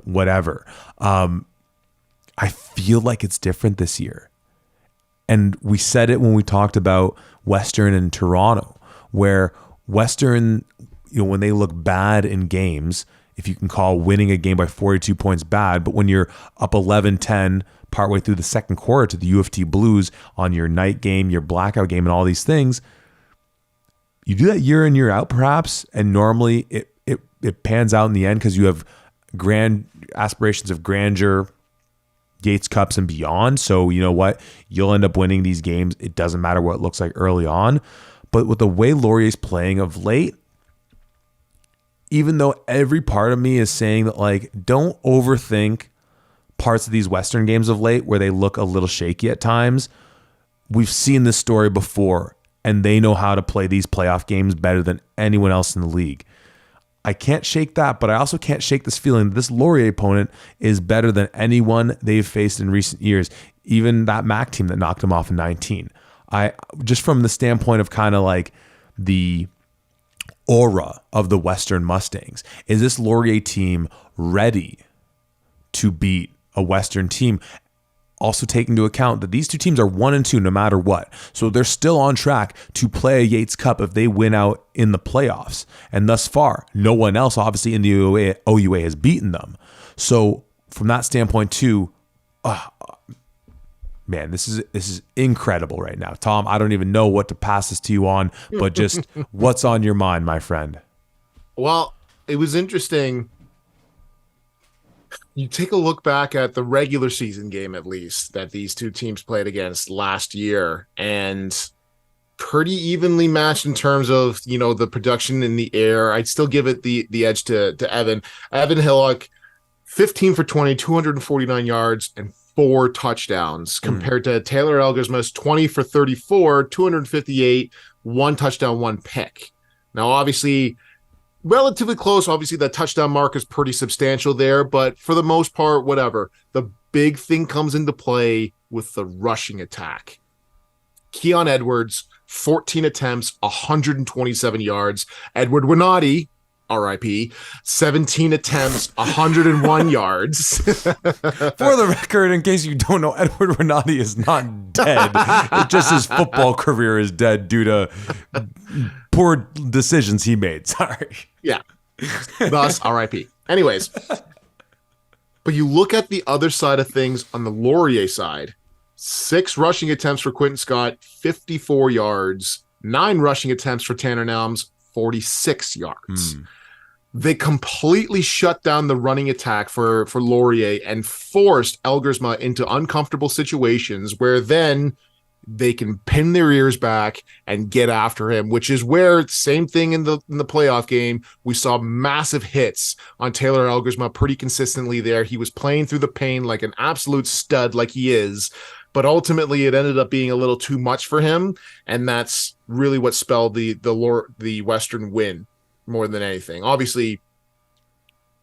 whatever. I feel like it's different this year. And we said it when we talked about Western and Toronto, where Western when they look bad in games, if you can call winning a game by 42 points bad, but when you're up 11-10 partway through the second quarter to the U of T Blues on your night game, your blackout game, and all these things, you do that year in, year out, perhaps, and normally it pans out in the end because you have grand aspirations of grandeur, Yates Cups and beyond. So you know what? You'll end up winning these games. It doesn't matter what it looks like early on. But with the way Laurier's playing of late, even though every part of me is saying that, like, don't overthink parts of these Western games of late where they look a little shaky at times. We've seen this story before, and they know how to play these playoff games better than anyone else in the league. I can't shake that, but I also can't shake this feeling that this Laurier opponent is better than anyone they've faced in recent years, even that MAC team that knocked them off in 19. Just from the standpoint of kind of like the aura of the Western Mustangs, is this Laurier team ready to beat a Western team? Also take into account that these two teams are 1-2 no matter what. So they're still on track to play a Yates Cup if they win out in the playoffs. And thus far, no one else obviously in the OUA has beaten them. So from that standpoint too, man, this is incredible right now. Tom, I don't even know what to pass this to you on, but just what's on your mind, my friend? Well, it was interesting. You take a look back at the regular season game, at least, that these two teams played against last year, and pretty evenly matched in terms of, the production in the air. I'd still give it the edge to Evan. Evan Hillock, 15 for 20, 249 yards, and 4 touchdowns, compared to Taylor Elgersma's 20 for 34, 258, 1 touchdown, 1 pick. Now, obviously, relatively close. Obviously, that touchdown mark is pretty substantial there, but for the most part, whatever. The big thing comes into play with the rushing attack. Keon Edwards, 14 attempts, 127 yards. Edward Winati, RIP, 17 attempts, 101 yards. For the record, in case you don't know, Edward Winati is not dead. It's just his football career is dead due to poor decisions he made. Sorry. Yeah. Thus, RIP. Anyways. But you look at the other side of things on the Laurier side. 6 rushing attempts for Quentin Scott, 54 yards. 9 rushing attempts for Tanner Nelms, 46 yards. They completely shut down the running attack for Laurier and forced Elgersma into uncomfortable situations where then they can pin their ears back and get after him, which is where, same thing in the playoff game, we saw massive hits on Taylor Elgersma pretty consistently there. He was playing through the pain like an absolute stud, like he is, but ultimately it ended up being a little too much for him, and that's really what spelled the Western win more than anything. Obviously,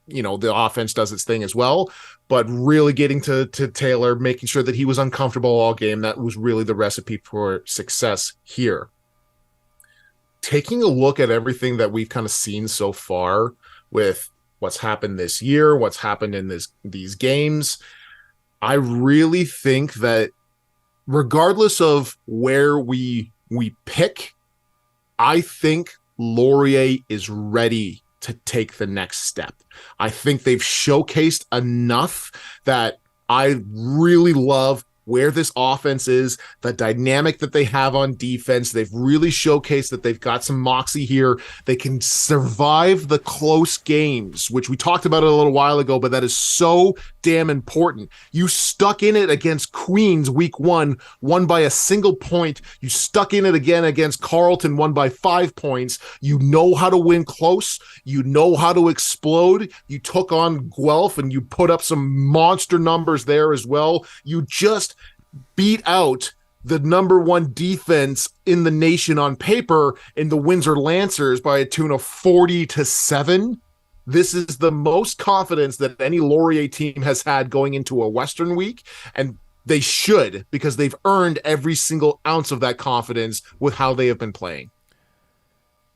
the offense does its thing as well, but really getting to Taylor, making sure that he was uncomfortable all game, that was really the recipe for success here. Taking a look at everything that we've kind of seen so far with what's happened this year, what's happened in these games, I really think that regardless of where we pick, I think Laurier is ready to take the next step. I think they've showcased enough that I really love where this offense is, the dynamic that they have on defense. They've really showcased that they've got some moxie here. They can survive the close games, which we talked about a little while ago, but that is so damn important. You stuck in it against Queens week 1, won by a single point. You stuck in it again against Carleton, won by 5 points. You know how to win close. You know how to explode. You took on Guelph and you put up some monster numbers there as well. You just beat out the number 1 defense in the nation on paper in the Windsor Lancers by a tune of 40-7. This is the most confidence that any Laurier team has had going into a Western week, and they should, because they've earned every single ounce of that confidence with how they have been playing.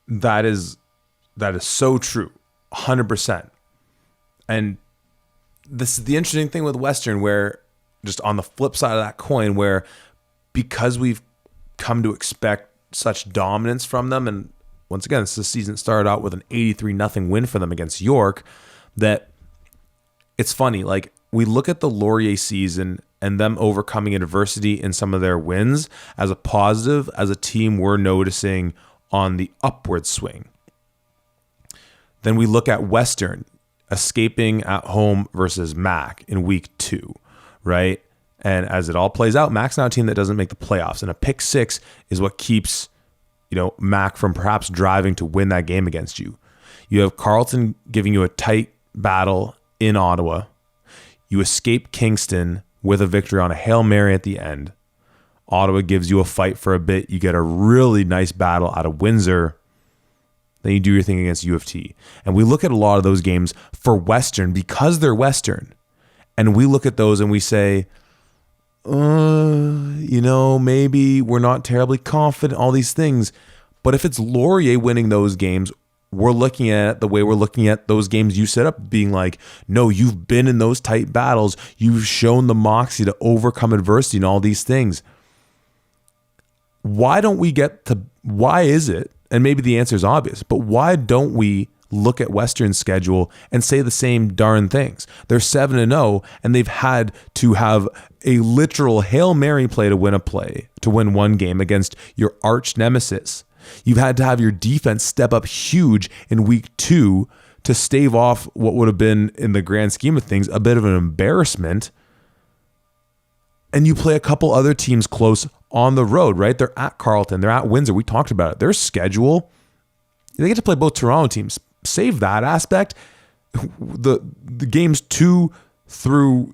That is so true, 100%. And this is the interesting thing with Western, where just on the flip side of that coin, where because we've come to expect such dominance from them, and once again, this season started out with an 83-0 win for them against York. That it's funny, like we look at the Laurier season and them overcoming adversity in some of their wins as a positive, as a team we're noticing on the upward swing. Then we look at Western escaping at home versus Mac in week 2, right? And as it all plays out, Mac's not a team that doesn't make the playoffs, and a pick 6 is what keeps, Mac from perhaps driving to win that game against you. You have Carleton giving you a tight battle in Ottawa. You escape Kingston with a victory on a Hail Mary at the end. Ottawa gives you a fight for a bit. You get a really nice battle out of Windsor. Then you do your thing against U of T. And we look at a lot of those games for Western because they're Western. And we look at those and we say, maybe we're not terribly confident, all these things. But if it's Laurier winning those games, we're looking at it the way we're looking at those games you set up, being like, no, you've been in those tight battles. You've shown the moxie to overcome adversity and all these things. Why is it, and maybe the answer is obvious, but why don't we look at Western's schedule and say the same darn things? They're 7-0, and they've had to have a literal Hail Mary play to win one game against your arch nemesis. You've had to have your defense step up huge in week 2 to stave off what would have been, in the grand scheme of things, a bit of an embarrassment. And you play a couple other teams close on the road, right? They're at Carleton. They're at Windsor. We talked about it. Their schedule, they get to play both Toronto teams. Save that aspect. The games 2 through,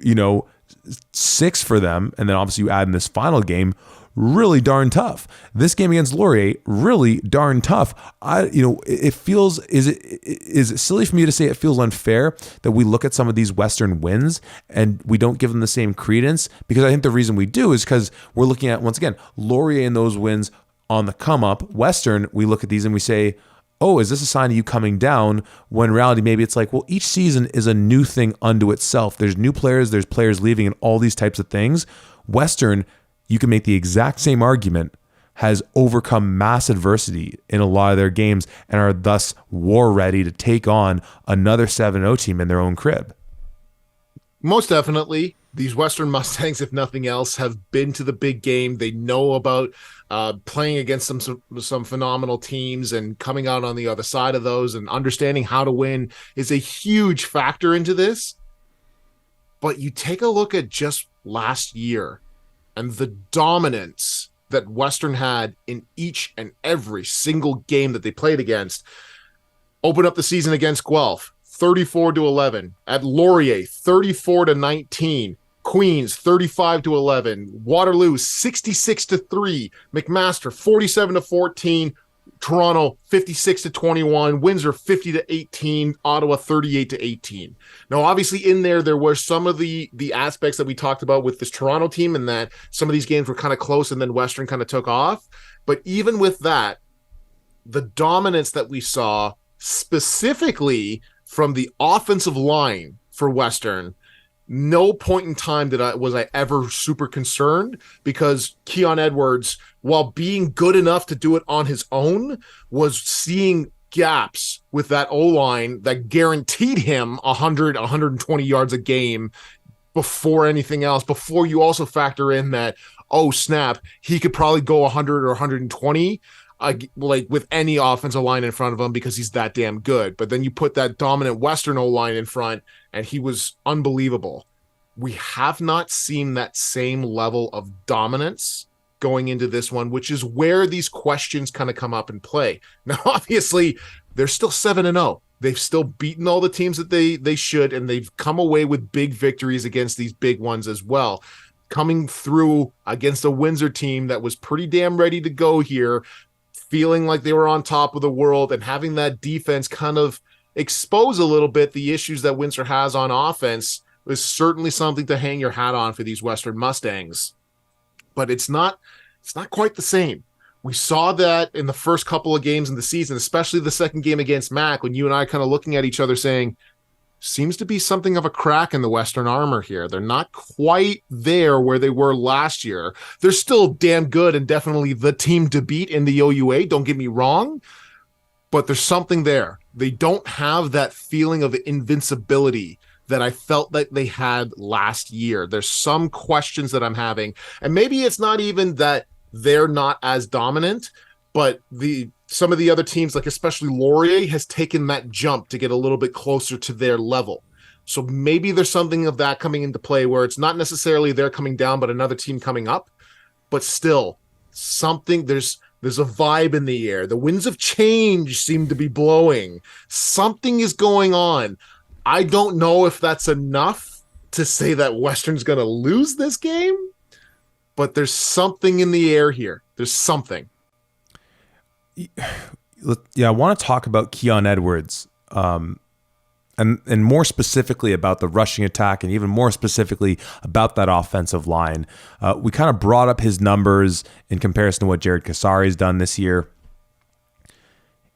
6 for them, and then obviously you add in this final game, really darn tough. This game against Laurier, really darn tough. It feels, is it silly for me to say it feels unfair that we look at some of these Western wins and we don't give them the same credence? Because I think the reason we do is because we're looking at, once again, Laurier and those wins on the come up. Western, we look at these and we say, oh, is this a sign of you coming down? When in reality, maybe it's like, well, each season is a new thing unto itself. There's new players, there's players leaving, and all these types of things. Western, you can make the exact same argument, has overcome mass adversity in a lot of their games and are thus war ready to take on another 7-0 team in their own crib. Most definitely. These Western Mustangs, if nothing else, have been to the big game. They know about playing against some phenomenal teams and coming out on the other side of those, and understanding how to win is a huge factor into this. But you take a look at just last year and the dominance that Western had in each and every single game that they played against. Open up the season against Guelph, 34-11. At Laurier, 34-19. Queens, 35-11. Waterloo, 66-3. McMaster, 47-14. Toronto, 56-21. Windsor, 50-18. Ottawa, 38-18. Now, obviously, in there were some of the aspects that we talked about with this Toronto team, and that some of these games were kind of close, and then Western kind of took off. But even with that, the dominance that we saw, specifically from the offensive line for Western, no point in time was I ever super concerned, because Keon Edwards, while being good enough to do it on his own, was seeing gaps with that O-line that guaranteed him 100, 120 yards a game before anything else, before you also factor in that, oh snap, he could probably go 100 or 120 like with any offensive line in front of him, because he's that damn good. But then you put that dominant Western O-line in front, and he was unbelievable. We have not seen that same level of dominance going into this one, which is where these questions kind of come up and play. Now, obviously, they're still 7-0. They've still beaten all the teams that they should, and they've come away with big victories against these big ones as well. Coming through against a Windsor team that was pretty damn ready to go here, feeling like they were on top of the world, and having that defense kind of expose a little bit the issues that Windsor has on offense is certainly something to hang your hat on for these Western Mustangs. But it's not quite the same. We saw that in the first couple of games in the season, especially the second game against Mac, when you and I kind of looking at each other saying, seems to be something of a crack in the Western armor here. They're not quite there where they were last year. They're still damn good and definitely the team to beat in the OUA, don't get me wrong. but there's something there. They don't have that feeling of invincibility that I felt that they had last year. There's some questions that I'm having, and maybe it's not even that they're not as dominant, but some of the other teams, like especially Laurier, has taken that jump to get a little bit closer to their level. So maybe there's something of that coming into play where it's not necessarily they're coming down, but another team coming up. But still, something there's a vibe in the air. The winds of change seem to be blowing. Something is going on. I don't know if that's enough to say that Western's going to lose this game, but there's something in the air here. There's something. Yeah, I want to talk about Keon Edwards, and more specifically about the rushing attack, and even more specifically about that offensive line. We kind of brought up his numbers in comparison to what Jared Kasari's done this year.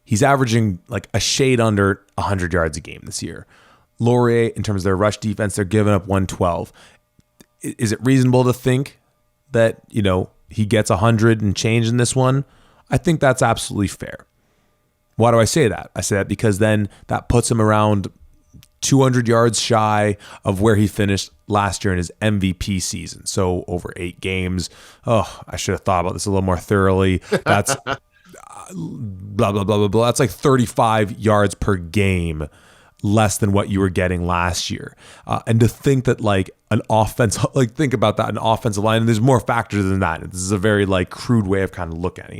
He's averaging like a shade under 100 yards a game this year. Laurier, in terms of their rush defense, they're giving up 112. Is it reasonable to think that, he gets 100 and change in this one? I think that's absolutely fair. Why do I say that? I say that because then that puts him around 200 yards shy of where he finished last year in his MVP season. So over 8 games. Oh, I should have thought about this a little more thoroughly. That's blah, blah, blah, blah, blah. That's like 35 yards per game less than what you were getting last year. And to think that like an offense, like think about that, an offensive line, and there's more factors than that. This is a very like crude way of kind of looking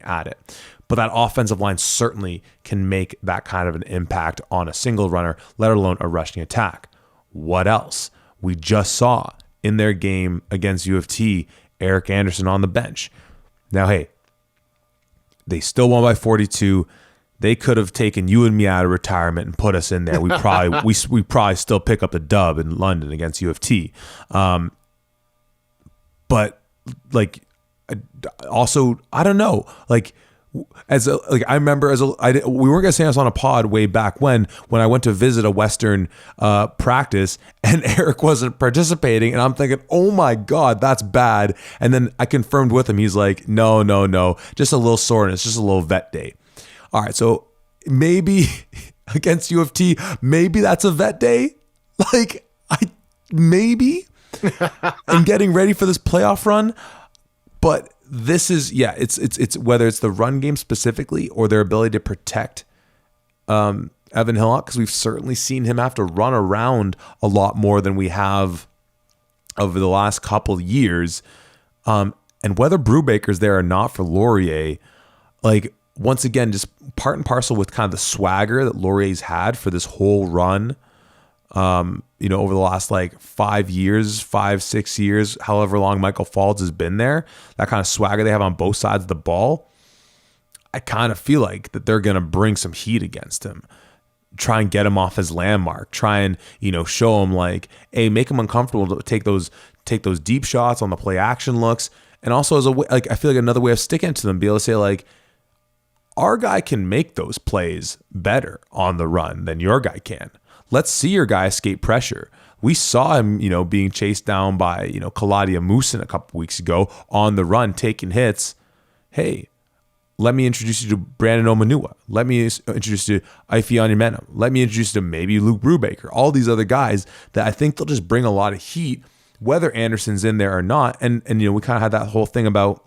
at it. But that offensive line certainly can make that kind of an impact on a single runner, let alone a rushing attack. What else? We just saw in their game against U of T, Eric Anderson on the bench. Now, hey, they still won by 42. They could have taken you and me out of retirement and put us in there. We probably still pick up the dub in London against U of T. But like, also, I don't know, like. I remember we weren't gonna say this on a pod way back when I went to visit a Western practice and Eric wasn't participating, and I'm thinking, oh my God, that's bad. And then I confirmed with him, he's like, no, just a little soreness, just a little vet day. All right, so maybe against U of T, maybe that's a vet day, maybe, and getting ready for this playoff run, but. This is, it's whether it's the run game specifically or their ability to protect Evan Hillock, because we've certainly seen him have to run around a lot more than we have over the last couple of years. And whether Brubaker's there or not for Laurier, like once again, just part and parcel with kind of the swagger that Laurier's had for this whole run. Over the last like 5 years, 6 years, however long Michael Falds has been there, that kind of swagger they have on both sides of the ball, I kind of feel like that they're going to bring some heat against him, try and get him off his landmark, try and, show him like, hey, make him uncomfortable to take those deep shots on the play action looks. And also as a way, like, I feel like another way of sticking to them, be able to say like, our guy can make those plays better on the run than your guy can. Let's see your guy escape pressure. We saw him, being chased down by, Kaladia Moosin a couple weeks ago on the run, taking hits. Hey, let me introduce you to Brandon Omanua. Let me introduce you to Ifeanyi Menem. Let me introduce you to maybe Luke Brubaker. All these other guys that I think they'll just bring a lot of heat, whether Anderson's in there or not. And we kind of had that whole thing about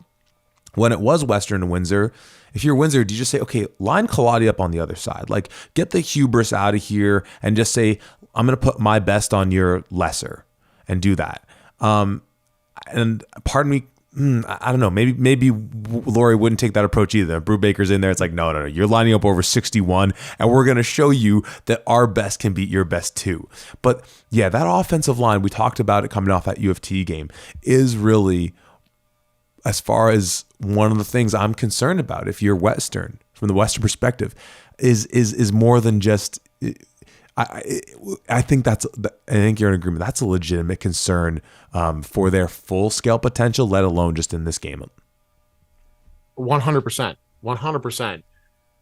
when it was Western and Windsor. If you're Windsor, do you just say, okay, line Kaladia up on the other side? Like, get the hubris out of here and just say, I'm going to put my best on your lesser and do that. And pardon me, I don't know. Maybe Laurier wouldn't take that approach either. If Brubaker's in there, it's like, no. You're lining up over 61, and we're going to show you that our best can beat your best too. But yeah, that offensive line, we talked about it coming off that U of T game, is really, as far as one of the things I'm concerned about, if you're Western, from the Western perspective, is more than just. I think you're in agreement. That's a legitimate concern for their full scale potential, let alone just in this game. 100%.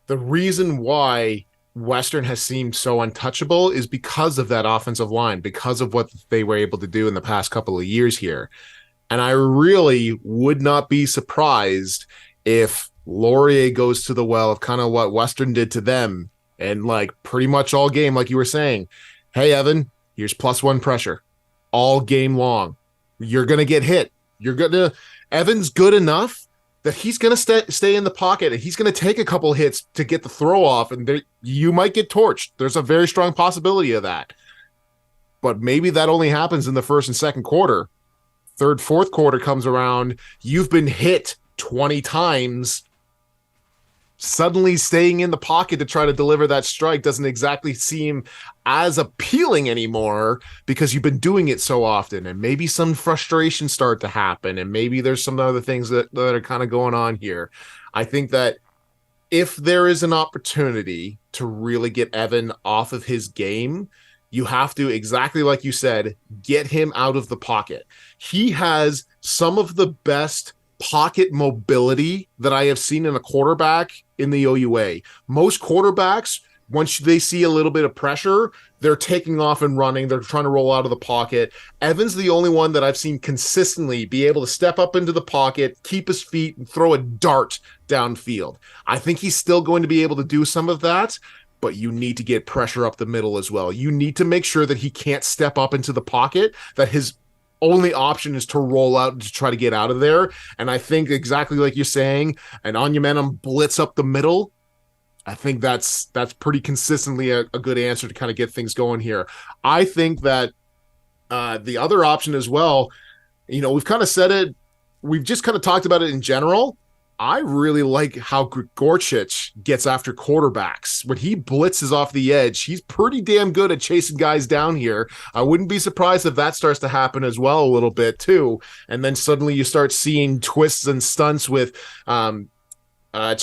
The reason why Western has seemed so untouchable is because of that offensive line, because of what they were able to do in the past couple of years here. And I really would not be surprised if Laurier goes to the well of kind of what Western did to them. And like pretty much all game, like you were saying, hey, Evan, here's +1 pressure all game long. You're going to get hit. Evan's good enough that he's going to stay in the pocket and he's going to take a couple hits to get the throw off. And you might get torched. There's a very strong possibility of that. But maybe that only happens in the first and second quarter. Third, fourth quarter comes around. You've been hit 20 times. Suddenly staying in the pocket to try to deliver that strike doesn't exactly seem as appealing anymore because you've been doing it so often, and maybe some frustration start to happen, and maybe there's some other things that are kind of going on here. I think that if there is an opportunity to really get Evan off of his game, you have to, exactly like you said, get him out of the pocket. He has some of the best pocket mobility that I have seen in a quarterback in the OUA. Most quarterbacks, once they see a little bit of pressure, they're taking off and running. They're trying to roll out of the pocket. Evan's the only one that I've seen consistently be able to step up into the pocket, keep his feet, and throw a dart downfield. I think he's still going to be able to do some of that, but you need to get pressure up the middle as well. You need to make sure that he can't step up into the pocket, that his only option is to roll out to try to get out of there. And I think exactly like you're saying, an Onyemenum blitz up the middle, I think that's pretty consistently a good answer to kind of get things going here. I think that the other option as well, we've kind of said it, we've just kind of talked about it in general. I really like how Grigorcic gets after quarterbacks. When he blitzes off the edge, he's pretty damn good at chasing guys down here. I wouldn't be surprised if that starts to happen as well a little bit too. And then suddenly you start seeing twists and stunts with Chisholm and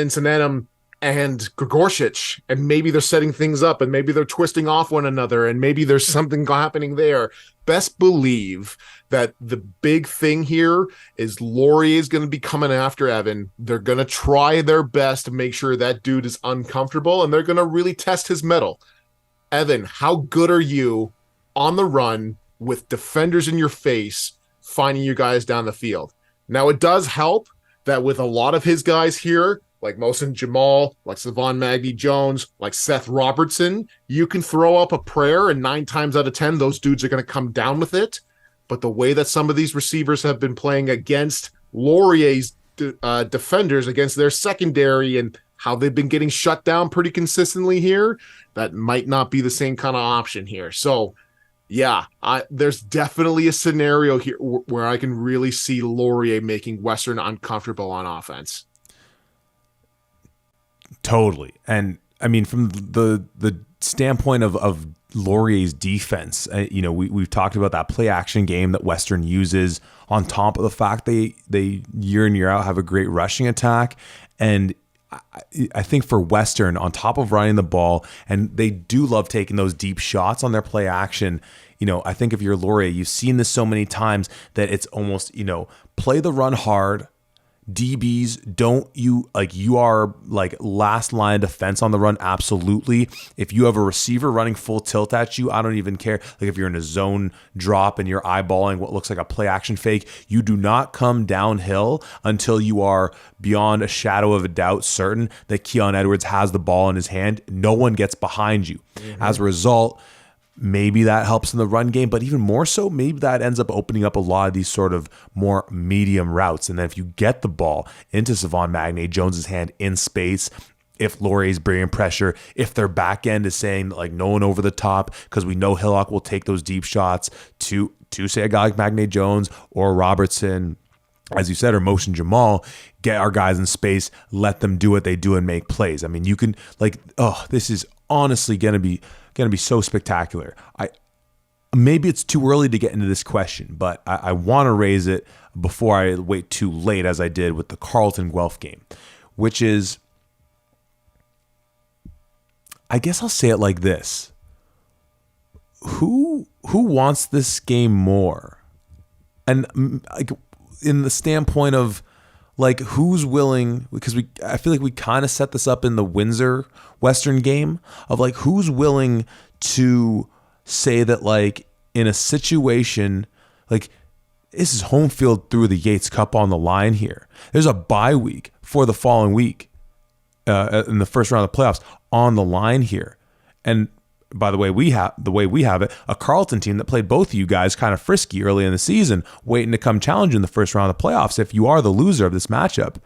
Sanenum and Grigorcic, and maybe they're setting things up, and maybe they're twisting off one another, and maybe there's something happening there. Best believe that the big thing here is Laurier is going to be coming after Evan. They're going to try their best to make sure that dude is uncomfortable, and they're going to really test his mettle. Evan, how good are you on the run with defenders in your face, finding your guys down the field? Now, it does help that with a lot of his guys here, like Mohsen Jamal, like Savon Magny-Jones, like Seth Robertson, you can throw up a prayer, and 9 times out of 10, those dudes are going to come down with it. But the way that some of these receivers have been playing against Laurier's defenders, against their secondary, and how they've been getting shut down pretty consistently here, that might not be the same kind of option here. So, yeah, there's definitely a scenario here where I can really see Laurier making Western uncomfortable on offense. Totally. And I mean, from the standpoint of Laurier's defense, we've talked about that play action game that Western uses, on top of the fact they year in, year out have a great rushing attack. And I think for Western, on top of running the ball, and they do love taking those deep shots on their play action. I think if you're Laurier, you've seen this so many times that it's almost, play the run hard. DBs, you are like last line of defense on the run. Absolutely. If you have a receiver running full tilt at you, I don't even care. Like if you're in a zone drop and you're eyeballing what looks like a play action fake, you do not come downhill until you are beyond a shadow of a doubt certain that Keon Edwards has the ball in his hand. No one gets behind you. Mm-hmm. As a result, maybe that helps in the run game, but even more so, maybe that ends up opening up a lot of these sort of more medium routes. And then if you get the ball into Savon Magny-Jones's hand in space, if Laurier's bringing pressure, if their back end is saying like no one over the top, because we know Hillock will take those deep shots to say a guy like Magny-Jones or Robertson, as you said, or Mohsen Jamal, get our guys in space, let them do what they do and make plays. I mean, you can this is honestly going to be so spectacular. Maybe it's too early to get into this question, but I want to raise it before I wait too late, as I did with the Carleton Guelph game, which is, I guess I'll say it like this: who wants this game more? And like in the standpoint of like who's willing, because I feel like we kind of set this up in the Windsor Western game of like who's willing to say that like in a situation like this is home field through the Yates Cup on the line here. There's a bye week for the following week in the first round of the playoffs on the line here. And by the way we have it, a Carleton team that played both of you guys kind of frisky early in the season, waiting to come challenge in the first round of the playoffs if you are the loser of this matchup.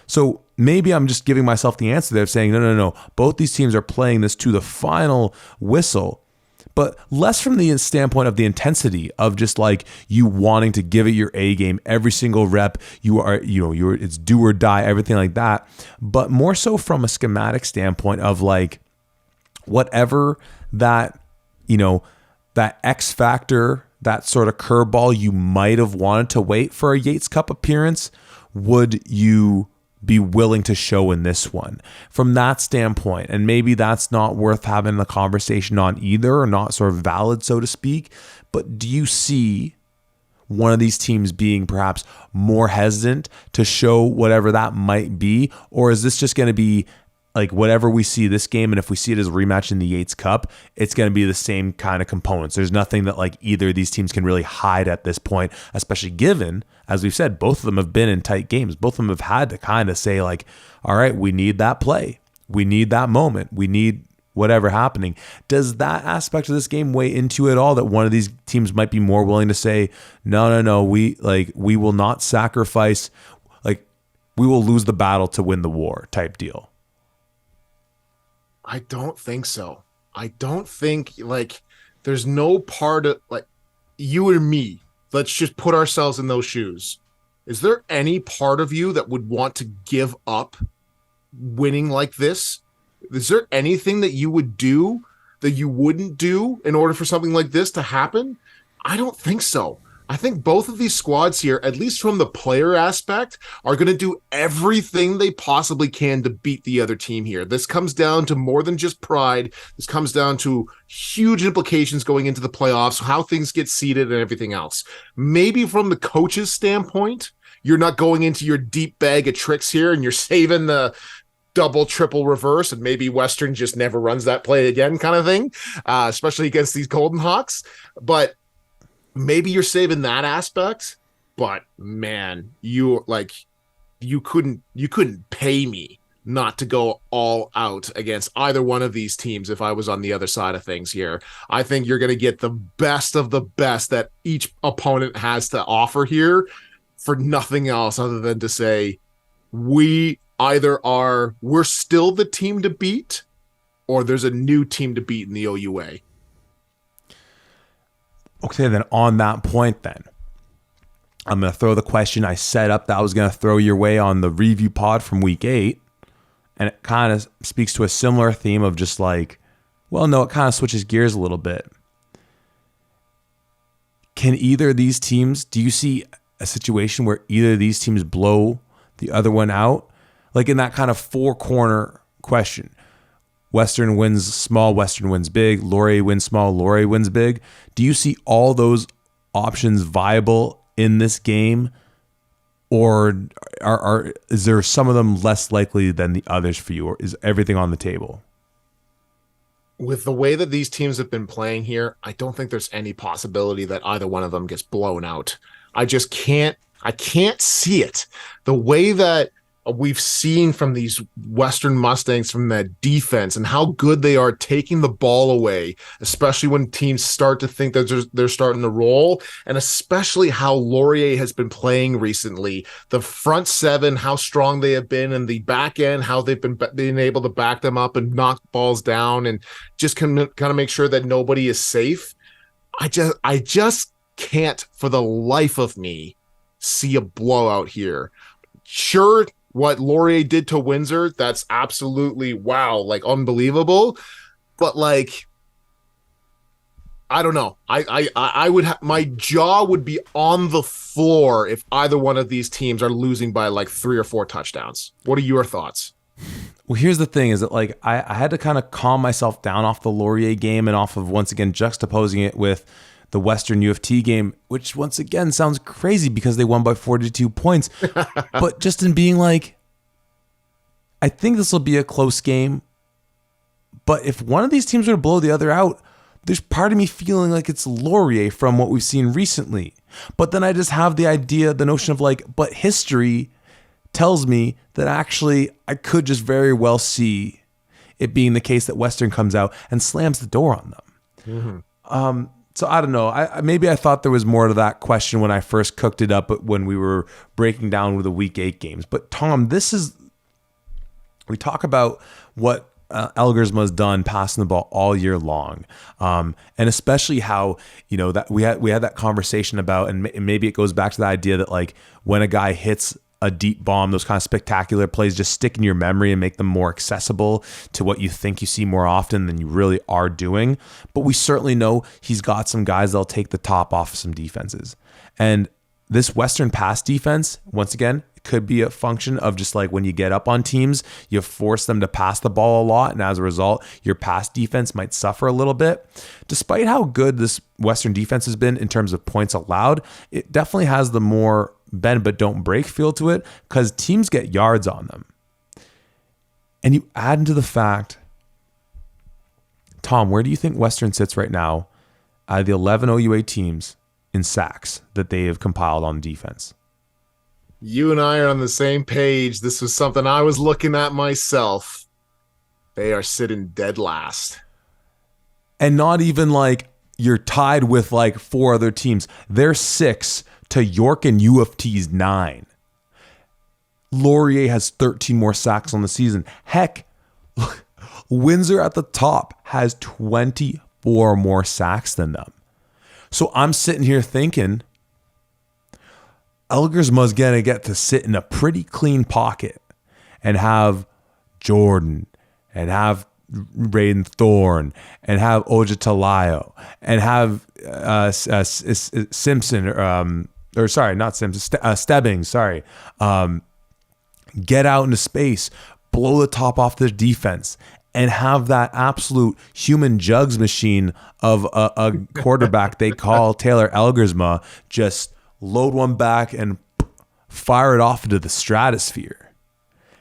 So maybe I'm just giving myself the answer there of saying, no. Both these teams are playing this to the final whistle, but less from the standpoint of the intensity of just like you wanting to give it your A game every single rep. It's do or die, everything like that. But more so from a schematic standpoint of like whatever that, that X factor, that sort of curveball you might have wanted to wait for a Yates Cup appearance, would you be willing to show in this one from that standpoint? And maybe that's not worth having the conversation on either, or not sort of valid, so to speak. But do you see one of these teams being perhaps more hesitant to show whatever that might be? Or is this just going to be like whatever we see this game, and if we see it as a rematch in the Yates Cup, it's going to be the same kind of components? There's nothing that like either of these teams can really hide at this point, especially given, as we've said, both of them have been in tight games. Both of them have had to kind of say like, all right, we need that play. We need that moment. We need whatever happening. Does that aspect of this game weigh into it all, that one of these teams might be more willing to say, no, we will not sacrifice, like we will lose the battle to win the war type deal? I don't think so. I don't think like there's no part of like you or me. Let's just put ourselves in those shoes. Is there any part of you that would want to give up winning like this? Is there anything that you would do that you wouldn't do in order for something like this to happen? I don't think so. I think both of these squads here, at least from the player aspect, are going to do everything they possibly can to beat the other team here. This comes down to more than just pride. This comes down to huge implications going into the playoffs, how things get seeded and everything else. Maybe from the coach's standpoint, you're not going into your deep bag of tricks here and you're saving the double, triple reverse, and maybe Western just never runs that play again kind of thing, especially against these Golden Hawks. But maybe you're saving that aspect, but man, you couldn't pay me not to go all out against either one of these teams if I was on the other side of things here. I think you're going to get the best of the best that each opponent has to offer here for nothing else other than to say we're still the team to beat, or there's a new team to beat in the OUA. Okay, then on that point, then I'm going to throw the question I set up that I was going to throw your way on the review pod from week 8. And it kind of speaks to a similar theme of just like, well, no, it kind of switches gears a little bit. Can either of these teams, do you see a situation where either of these teams blow the other one out? Like in that kind of 4-corner question. Western wins small, Western wins big, Laurier wins small, Laurier wins big. Do you see all those options viable in this game? Or is there some of them less likely than the others for you? Or is everything on the table? With the way that these teams have been playing here, I don't think there's any possibility that either one of them gets blown out. I can't see it. The way that we've seen from these Western Mustangs, from that defense and how good they are taking the ball away, especially when teams start to think that they're starting to roll, and especially how Laurier has been playing recently. The front seven, how strong they have been, and the back end, how they've been able to back them up and knock balls down and just kind of make sure that nobody is safe. I just can't for the life of me see a blowout here. Sure, what Laurier did to Windsor, that's absolutely wow, like unbelievable. But like, I don't know. I would my jaw would be on the floor if either one of these teams are losing by like 3 or 4 touchdowns. What are your thoughts? Well, here's the thing is that like I had to kind of calm myself down off the Laurier game and off of once again juxtaposing it with the Western U of T game, which once again sounds crazy because they won by 42 points. But just in being like, I think this will be a close game. But if one of these teams were to blow the other out, there's part of me feeling like it's Laurier from what we've seen recently. But then I just have the notion of like, but history tells me that actually I could just very well see it being the case that Western comes out and slams the door on them. So I don't know. Maybe I thought there was more to that question when I first cooked it up when we were breaking down with the Week 8 games. But Tom, we talk about what Elgersma's done passing the ball all year long, and especially how that we had that conversation about, and maybe it goes back to the idea that like when a guy hits a deep bomb, those kind of spectacular plays just stick in your memory and make them more accessible to what you think you see more often than you really are doing. But we certainly know he's got some guys that'll take the top off of some defenses. And this Western pass defense, once again, could be a function of just like when you get up on teams, you force them to pass the ball a lot. And as a result, your pass defense might suffer a little bit. Despite how good this Western defense has been in terms of points allowed, it definitely has the more bend but don't break feel to it because teams get yards on them. And you add into the fact, Tom, where do you think Western sits right now out of the 11 OUA teams in sacks that they have compiled on defense? You and I are on the same page. This was something I was looking at myself. They are sitting dead last. And not even like you're tied with like 4 other teams. They're 6 to York and U of T's 9. Laurier has 13 more sacks on the season. Heck, Windsor at the top has 24 more sacks than them. So I'm sitting here thinking Elgersma's going to get to sit in a pretty clean pocket and have Jordan and have Raiden Thorne and have Oja Talayo and have Simpson, or sorry, not Simpson, Stebbings, sorry. Get out into space, blow the top off the defense, and have that absolute human jugs machine of a quarterback they call Taylor Elgersma just load one back and fire it off into the stratosphere.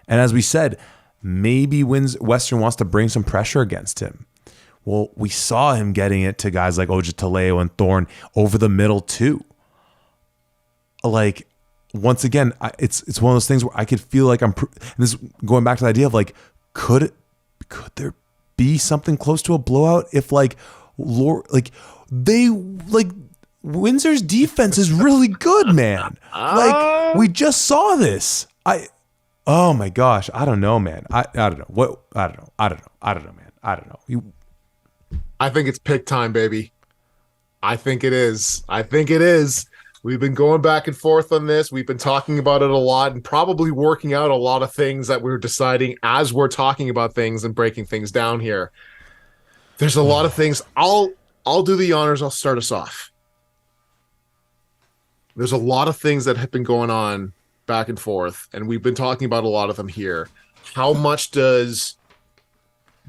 And as we said, maybe Western wants to bring some pressure against him. Well, we saw him getting it to guys like Oja Talayo and Thorne over the middle too. Like, once again, it's one of those things where I could feel like this going back to the idea of like, could there be something close to a blowout if Windsor's defense is really good, man. Like, we just saw this. Oh my gosh, I don't know, man. I don't know. I don't know, man. I don't know. I think it's pick time, baby. I think it is. We've been going back and forth on this. We've been talking about it a lot and probably working out a lot of things that we're deciding as we're talking about things and breaking things down here. There's a lot of things. I'll do the honors. I'll start us off. There's a lot of things that have been going on back and forth, and we've been talking about a lot of them here. How much does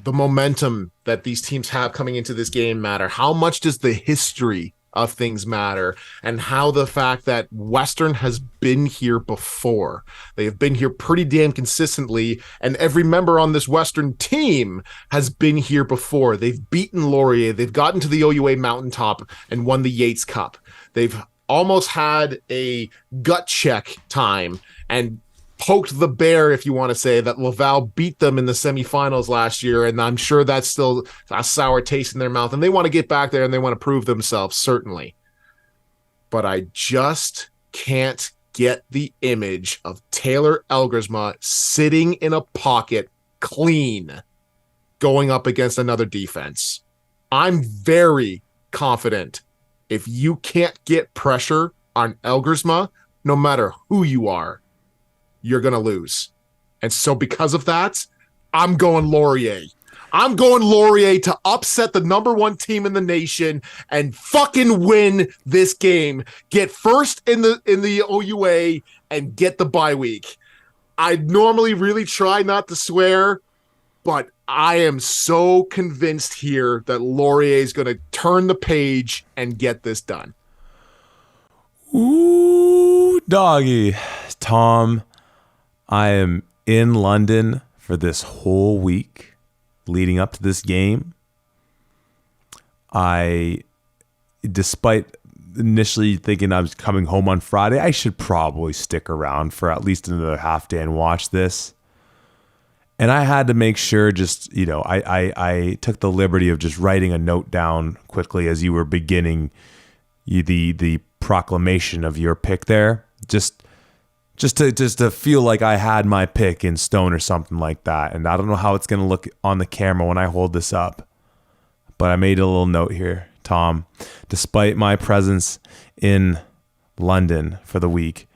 the momentum that these teams have coming into this game matter? How much does the history of things matter, and how the fact that Western has been here before? They have been here pretty damn consistently, and every member on this Western team has been here before. They've beaten Laurier. They've gotten to the OUA Mountaintop and won the Yates Cup. They've almost had a gut check time and poked the bear, if you want to say, that Laval beat them in the semifinals last year, and I'm sure that's still a sour taste in their mouth, and they want to get back there and they want to prove themselves, certainly. But I just can't get the image of Taylor Elgersma sitting in a pocket clean going up against another defense. I'm very confident if you can't get pressure on Elgersma, no matter who you are, you're going to lose. And so because of that, I'm going Laurier. I'm going Laurier to upset the number 1 team in the nation and fucking win this game. Get first in the OUA and get the bye week. I normally really try not to swear, but I am so convinced here that Laurier is going to turn the page and get this done. Ooh, doggy. Tom, I am in London for this whole week leading up to this game. Despite initially thinking I was coming home on Friday. I should probably stick around for at least another half day and watch this. And I had to make sure, just, you know, I took the liberty of just writing a note down quickly as you were beginning the proclamation of your pick there, just to feel like I had my pick in stone or something like that. And I don't know how it's going to look on the camera when I hold this up, but I made a little note here, Tom. Despite my presence in London for the week,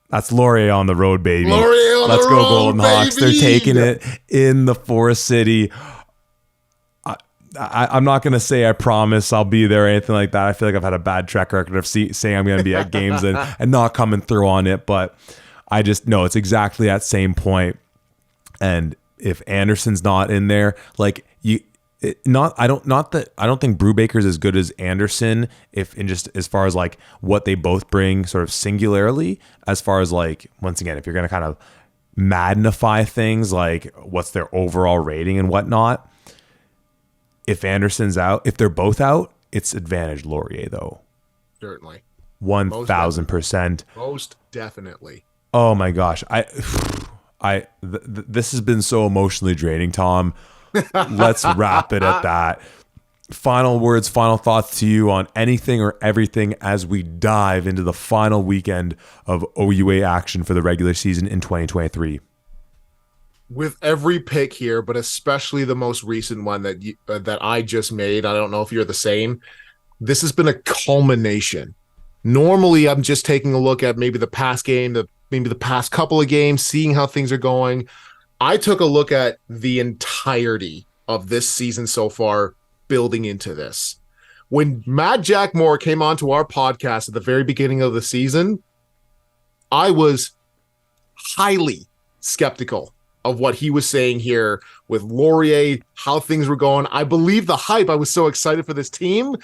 that's Laurier on the road, baby. Laurier on Let's the go, road, Golden Hawks. They're baby. taking it in the Forest City. I'm not going to say I promise I'll be there or anything like that. I feel like I've had a bad track record of saying I'm going to be at games and not coming through on it. But I just know it's exactly that same point. And if Anderson's not in there, like I don't think Brubaker's as good as Anderson, if in just as far as like what they both bring sort of singularly, as far as like, once again, if you're going to kind of magnify things like what's their overall rating and whatnot. If Anderson's out, if they're both out, it's advantage Laurier though. Certainly. 1000%. Most definitely. Oh my gosh. This has been so emotionally draining, Tom. Let's wrap it at that. Final words, final thoughts to you on anything or everything as we dive into the final weekend of OUA action for the regular season in 2023. With every pick here, but especially the most recent one that I just made, I don't know if you're the same. This has been a culmination. Normally, I'm just taking a look at maybe the past game, maybe the past couple of games, seeing how things are going. I took a look at the entirety of this season so far, building into this. When Matt Jack Moore came onto our podcast at the very beginning of the season, I was highly skeptical of what he was saying here with Laurier, how things were going. I believe the hype. I was so excited for this team.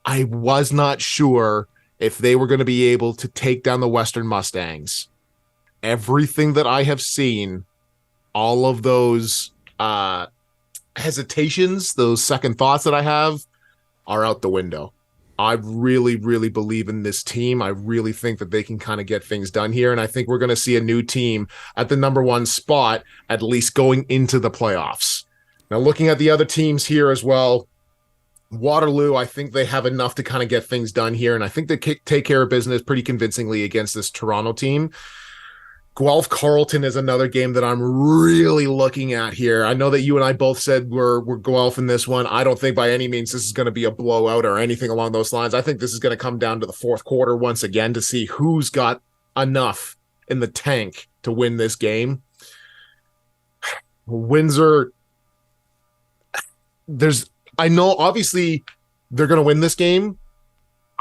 I was not sure if they were going to be able to take down the Western Mustangs. Everything that I have seen, all of those hesitations, those second thoughts that I have are out the window. I really, really believe in this team. I really think that they can kind of get things done here. And I think we're going to see a new team at the number one spot, at least going into the playoffs. Now, looking at the other teams here as well, Waterloo, I think they have enough to kind of get things done here. And I think they take care of business pretty convincingly against this Toronto team. Guelph Carleton is another game that I'm really looking at here. I know that you and I both said we're Guelph in this one. I don't think by any means this is going to be a blowout or anything along those lines. I think this is going to come down to the fourth quarter once again to see who's got enough in the tank to win this game. Windsor, I know obviously they're going to win this game.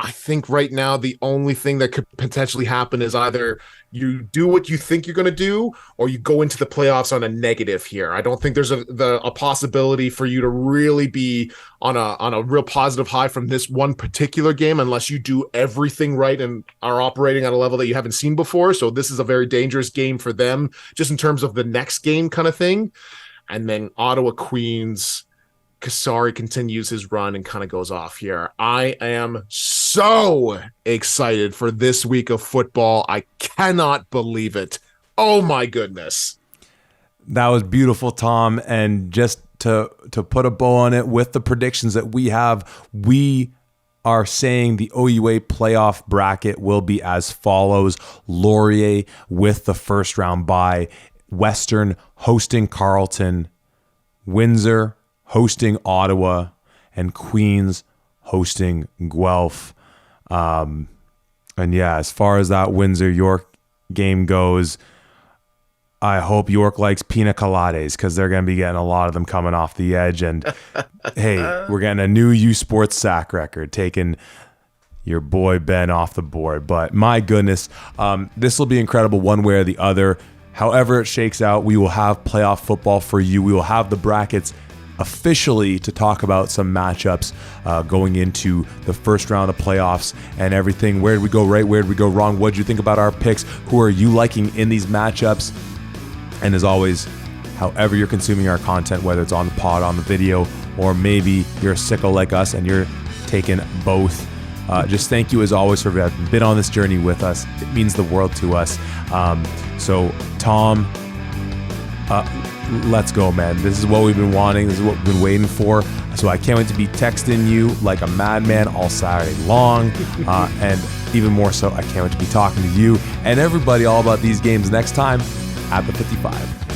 I think right now the only thing that could potentially happen is either you do what you think you're going to do or you go into the playoffs on a negative here. I don't think there's a possibility for you to really be on a real positive high from this one particular game unless you do everything right and are operating at a level that you haven't seen before. So this is a very dangerous game for them just in terms of the next game kind of thing. And then Ottawa Queens, Kasari continues his run and kind of goes off here. I am so excited for this week of football. I cannot believe it. Oh my goodness. That was beautiful, Tom. And just to put a bow on it with the predictions that we have, we are saying the OUA playoff bracket will be as follows. Laurier with the first round bye, Western hosting Carleton, Windsor hosting Ottawa, and Queens hosting Guelph. And yeah, as far as that Windsor-York game goes, I hope York likes pina coladas because they're going to be getting a lot of them coming off the edge. And hey, we're getting a new U Sports sack record, taking your boy Ben off the board. But my goodness, this will be incredible one way or the other. However it shakes out, we will have playoff football for you. We will have the brackets officially to talk about some matchups going into the first round of playoffs and everything. Where did we go right? Where did we go wrong? What did you think about our picks? Who are you liking in these matchups? And as always, however you're consuming our content, whether it's on the pod, on the video, or maybe you're a sicko like us and you're taken both. Just thank you as always for having been on this journey with us. It means the world to us. So Tom, let's go, man. This is what we've been wanting. This is what we've been waiting for. So I can't wait to be texting you like a madman all Saturday long. And even more so, I can't wait to be talking to you and everybody all about these games next time at the 55.